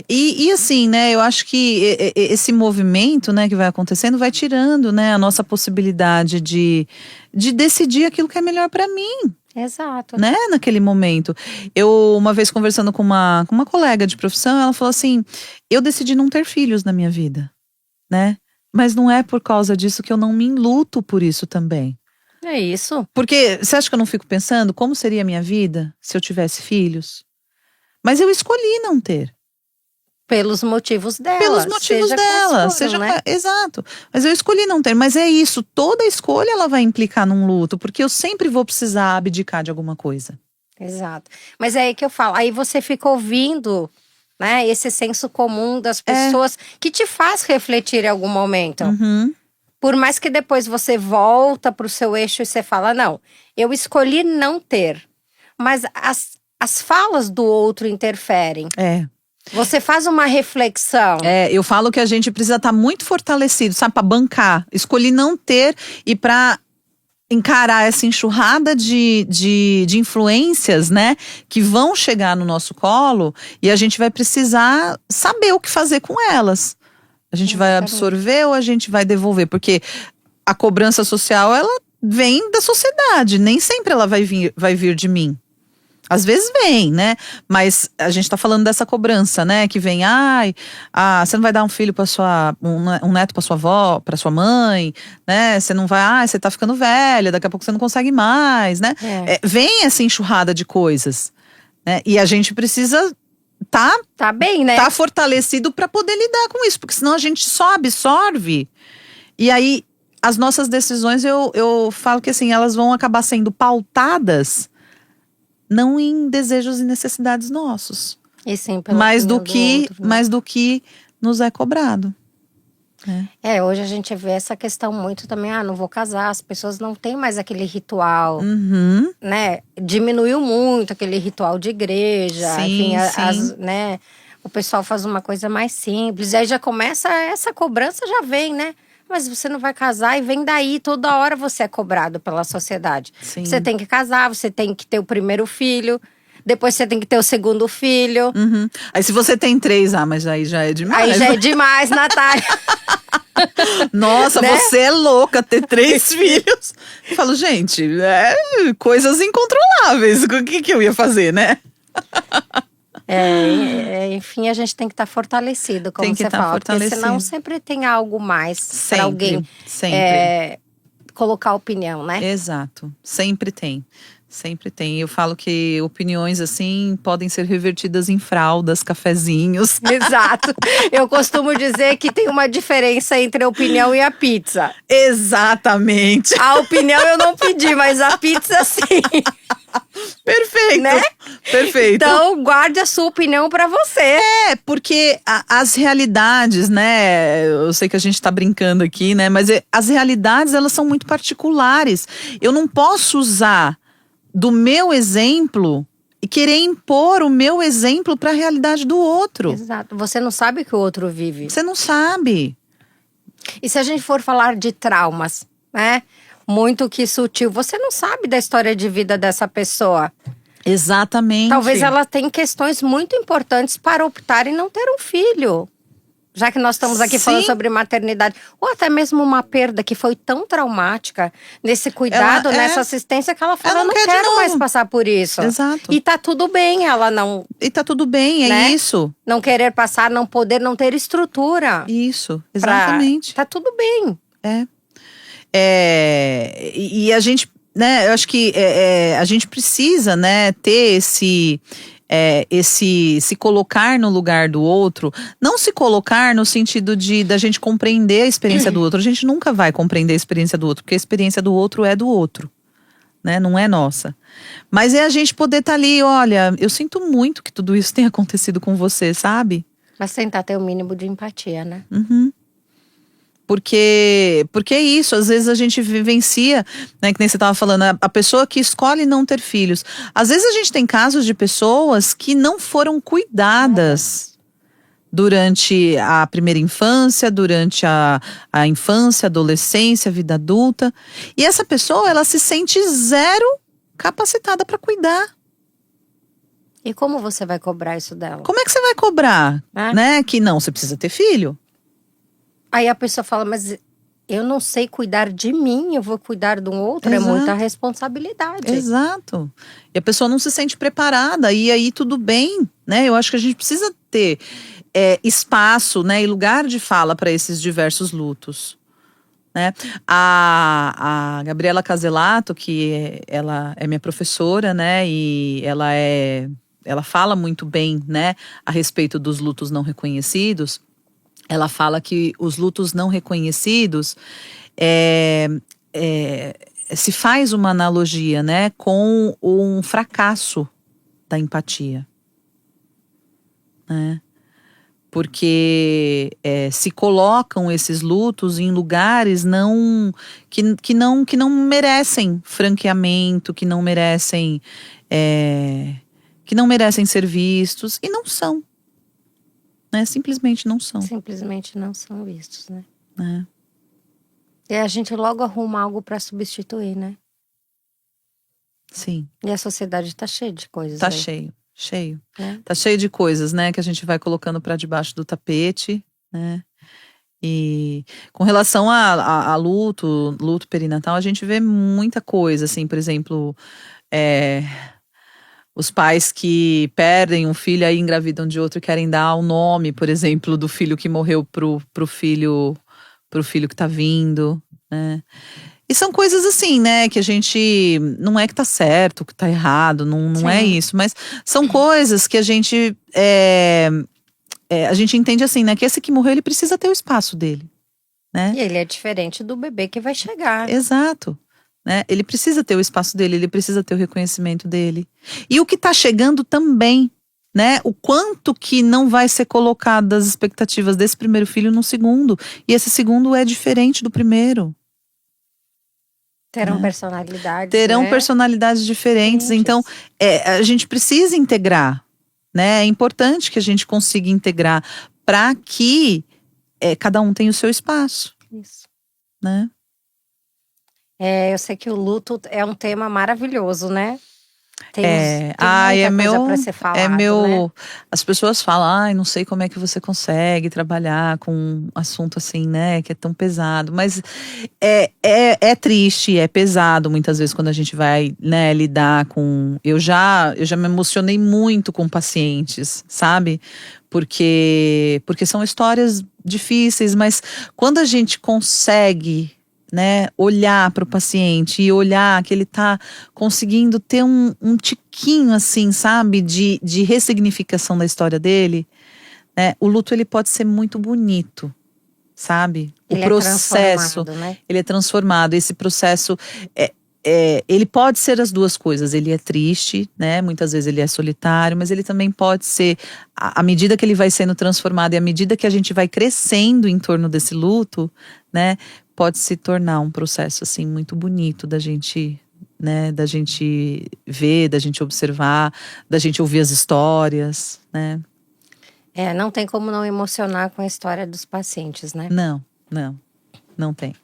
E assim, né, eu acho que esse movimento, né, que vai acontecendo vai tirando, né, a nossa possibilidade de decidir aquilo que é melhor para mim. Exato. Né, naquele momento. Eu, uma vez conversando com uma colega de profissão, ela falou assim, eu decidi não ter filhos na minha vida, né? Mas não é por causa disso que eu não me enluto por isso também. É isso. Porque você acha que eu não fico pensando como seria a minha vida se eu tivesse filhos? Mas eu escolhi não ter. Pelos motivos dela. Pelos motivos seja dela. quais foram, né? Exato. Mas eu escolhi não ter. Mas é isso. Toda escolha ela vai implicar num luto. Porque eu sempre vou precisar abdicar de alguma coisa. Exato. Mas é aí que eu falo. Aí você fica ouvindo, né, esse senso comum das pessoas que te faz refletir em algum momento. Uhum. Por mais que depois você volta pro seu eixo e você fala, não, eu escolhi não ter. Mas as falas do outro interferem. Você faz uma reflexão. Eu falo que a gente precisa estar muito fortalecido, sabe? Pra bancar. Escolhi não ter e pra encarar essa enxurrada de influências, né? Que vão chegar no nosso colo e a gente vai precisar saber o que fazer com elas. A gente vai absorver ou a gente vai devolver? Porque a cobrança social, ela vem da sociedade. Nem sempre ela vai vir de mim. Às vezes vem, né? Mas a gente tá falando dessa cobrança, né? Que vem, você não vai dar um filho para um neto para sua avó, para sua mãe, né? Você não vai, você tá ficando velha, daqui a pouco você não consegue mais, né? Vem essa enxurrada de coisas, né? E a gente precisa tá bem, né? Tá fortalecido para poder lidar com isso, porque senão a gente só absorve. E aí, as nossas decisões, eu falo que assim, elas vão acabar sendo pautadas não em desejos e necessidades nossos, e sim pela mais do opinião que outro, né? mais do que nos é cobrado. Hoje a gente vê essa questão muito também, não vou casar, as pessoas não têm mais aquele ritual, né? Diminuiu muito aquele ritual de igreja, Sim, enfim, né? O pessoal faz uma coisa mais simples, e aí já começa essa cobrança, já vem, né? Mas você não vai casar e vem daí, toda hora você é cobrado pela sociedade. Sim. Você tem que casar, você tem que ter o primeiro filho, depois você tem que ter o segundo filho. Aí se você tem 3, mas aí já é demais. Aí já é demais, Natália. Nossa, né? Você é louca ter 3 filhos. Eu falo, gente, coisas incontroláveis. O que eu ia fazer, né? Enfim, a gente tem que estar fortalecido, como você fala. Porque senão sempre tem algo mais para alguém colocar opinião, né? Exato, sempre tem. Sempre tem. Eu falo que opiniões assim podem ser revertidas em fraldas, cafezinhos. Exato. Eu costumo dizer que tem uma diferença entre a opinião e a pizza. Exatamente. A opinião eu não pedi, mas a pizza sim. Perfeito. Né? Perfeito. Então, guarde a sua opinião pra você. Porque as realidades, né? Eu sei que a gente tá brincando aqui, né? Mas as realidades, elas são muito particulares. Eu não posso usar do meu exemplo e querer impor o meu exemplo para a realidade do outro. Exato. Você não sabe o que o outro vive. Você não sabe. E se a gente for falar de traumas, né? Muito que sutil. Você não sabe da história de vida dessa pessoa. Exatamente. Talvez ela tenha questões muito importantes para optar em não ter um filho. Já que nós estamos aqui falando sobre maternidade. Ou até mesmo uma perda que foi tão traumática. Nesse cuidado, nessa assistência, que ela falou, eu não quero mais passar por isso. Exato. E tá tudo bem ela não... E tá tudo bem, né? Isso. Não querer passar, não poder, não ter estrutura. Isso, exatamente. Tá tudo bem. E a gente, né, eu acho que a gente precisa, né, ter se colocar no lugar do outro, não se colocar no sentido da gente compreender a experiência do outro. A gente nunca vai compreender a experiência do outro, porque a experiência do outro é do outro, né? Não é nossa. Mas é a gente poder estar ali, olha, eu sinto muito que tudo isso tenha acontecido com você, sabe? Mas tentar ter o mínimo de empatia, né? Porque é isso, às vezes a gente vivencia, né, que nem você estava falando, a pessoa que escolhe não ter filhos. Às vezes a gente tem casos de pessoas que não foram cuidadas durante a primeira infância, durante a infância, adolescência, vida adulta. E essa pessoa, ela se sente zero capacitada para cuidar. E como você vai cobrar isso dela? Como é que você vai cobrar, né? Que não, você precisa ter filho. Aí a pessoa fala, mas eu não sei cuidar de mim, eu vou cuidar de um outro. Exato. É muita responsabilidade. Exato. E a pessoa não se sente preparada, e aí tudo bem, né? Eu acho que a gente precisa ter espaço, né, e lugar de fala para esses diversos lutos. Né? A Gabriela Caselato, ela é minha professora, né, e ela fala muito bem, né, a respeito dos lutos não reconhecidos. Ela fala que os lutos não reconhecidos se faz uma analogia, né, com um fracasso da empatia, né? Porque se colocam esses lutos em lugares que não merecem franqueamento, que não merecem ser vistos, e não são, né? Simplesmente não são. Simplesmente não são vistos, né? Né? E a gente logo arruma algo para substituir, né? Sim. E a sociedade tá cheia de coisas Tá aí. cheio. Né? Tá cheio de coisas, né, que a gente vai colocando para debaixo do tapete, né? E com relação a luto perinatal, a gente vê muita coisa, assim, por exemplo, os pais que perdem um filho aí engravidam de outro e querem dar o nome, por exemplo, do filho que morreu pro filho que tá vindo, né? E são coisas assim, né, que a gente, não é que tá certo, que tá errado, não é Sim. isso, mas são coisas que a gente entende assim, né, que esse que morreu, ele precisa ter o espaço dele, né? E ele é diferente do bebê que vai chegar. Exato, né? Ele precisa ter o espaço dele, ele precisa ter o reconhecimento dele. E o que tá chegando também, né? O quanto que não vai ser colocado das expectativas desse primeiro filho no segundo, e esse segundo é diferente do primeiro. Terão Né? personalidades, Terão né? personalidades diferentes, então a gente precisa integrar, né? É importante que a gente consiga integrar para que cada um tenha o seu espaço, Isso. né? Eu sei que o luto é um tema maravilhoso, né? Tem muita coisa para ser falado, né? As pessoas falam, ai, não sei como é que você consegue trabalhar com um assunto assim, né, que é tão pesado, mas é triste, é pesado muitas vezes quando a gente vai, né, lidar com, eu já me emocionei muito com pacientes, sabe? Porque são histórias difíceis, mas quando a gente consegue, né, olhar para o paciente e olhar que ele está conseguindo ter um tiquinho assim, sabe, de ressignificação da história dele, né, o luto ele pode ser muito bonito, sabe? O Ele processo, é transformado, né? ele é transformado. Esse processo ele pode ser as duas coisas. Ele é triste, né? Muitas vezes ele é solitário, mas ele também pode ser, à medida que ele vai sendo transformado e à medida que a gente vai crescendo em torno desse luto, né? Pode se tornar um processo assim muito bonito da gente, né? Da gente ver, da gente observar, da gente ouvir as histórias, né? Não tem como não emocionar com a história dos pacientes, né? Não tem.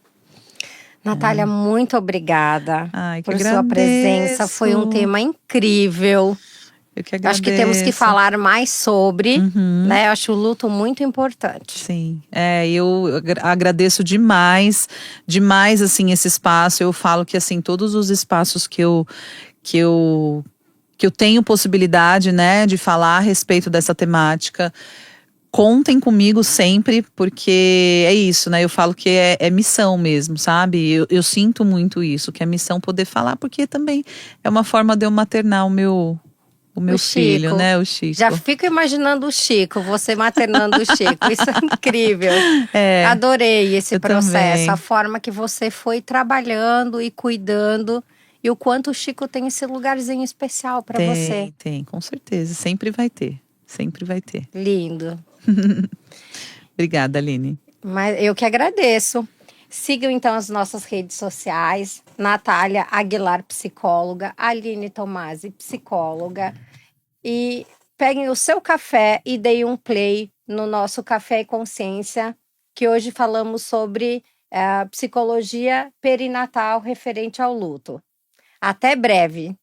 Natália, muito obrigada Ai, que por sua presença. Foi um agradeço. tema incrível. Eu que agradeço. Acho que temos que falar mais sobre, né? Eu acho o luto muito importante. Sim, eu agradeço demais, assim, esse espaço. Eu falo que, assim, todos os espaços que eu tenho possibilidade, né, de falar a respeito dessa temática, contem comigo sempre, porque é isso, né? Eu falo que é missão mesmo, sabe? Eu sinto muito isso, que é missão poder falar, porque também é uma forma de eu maternar o meu filho, Chico, né? O Chico. Já fico imaginando o Chico, você maternando o Chico. Isso é incrível. Adorei esse processo, também. a forma que você foi trabalhando e cuidando. E o quanto o Chico tem esse lugarzinho especial para você. Tem, com certeza. Sempre vai ter. Sempre vai ter. Lindo. Obrigada, Aline. Mas eu que agradeço. Sigam então as nossas redes sociais. Natália Aguilar, psicóloga. Aline Tomasi, psicóloga. E peguem o seu café e deem um play no nosso Café e Consciência, que hoje falamos sobre psicologia perinatal referente ao luto. Até breve!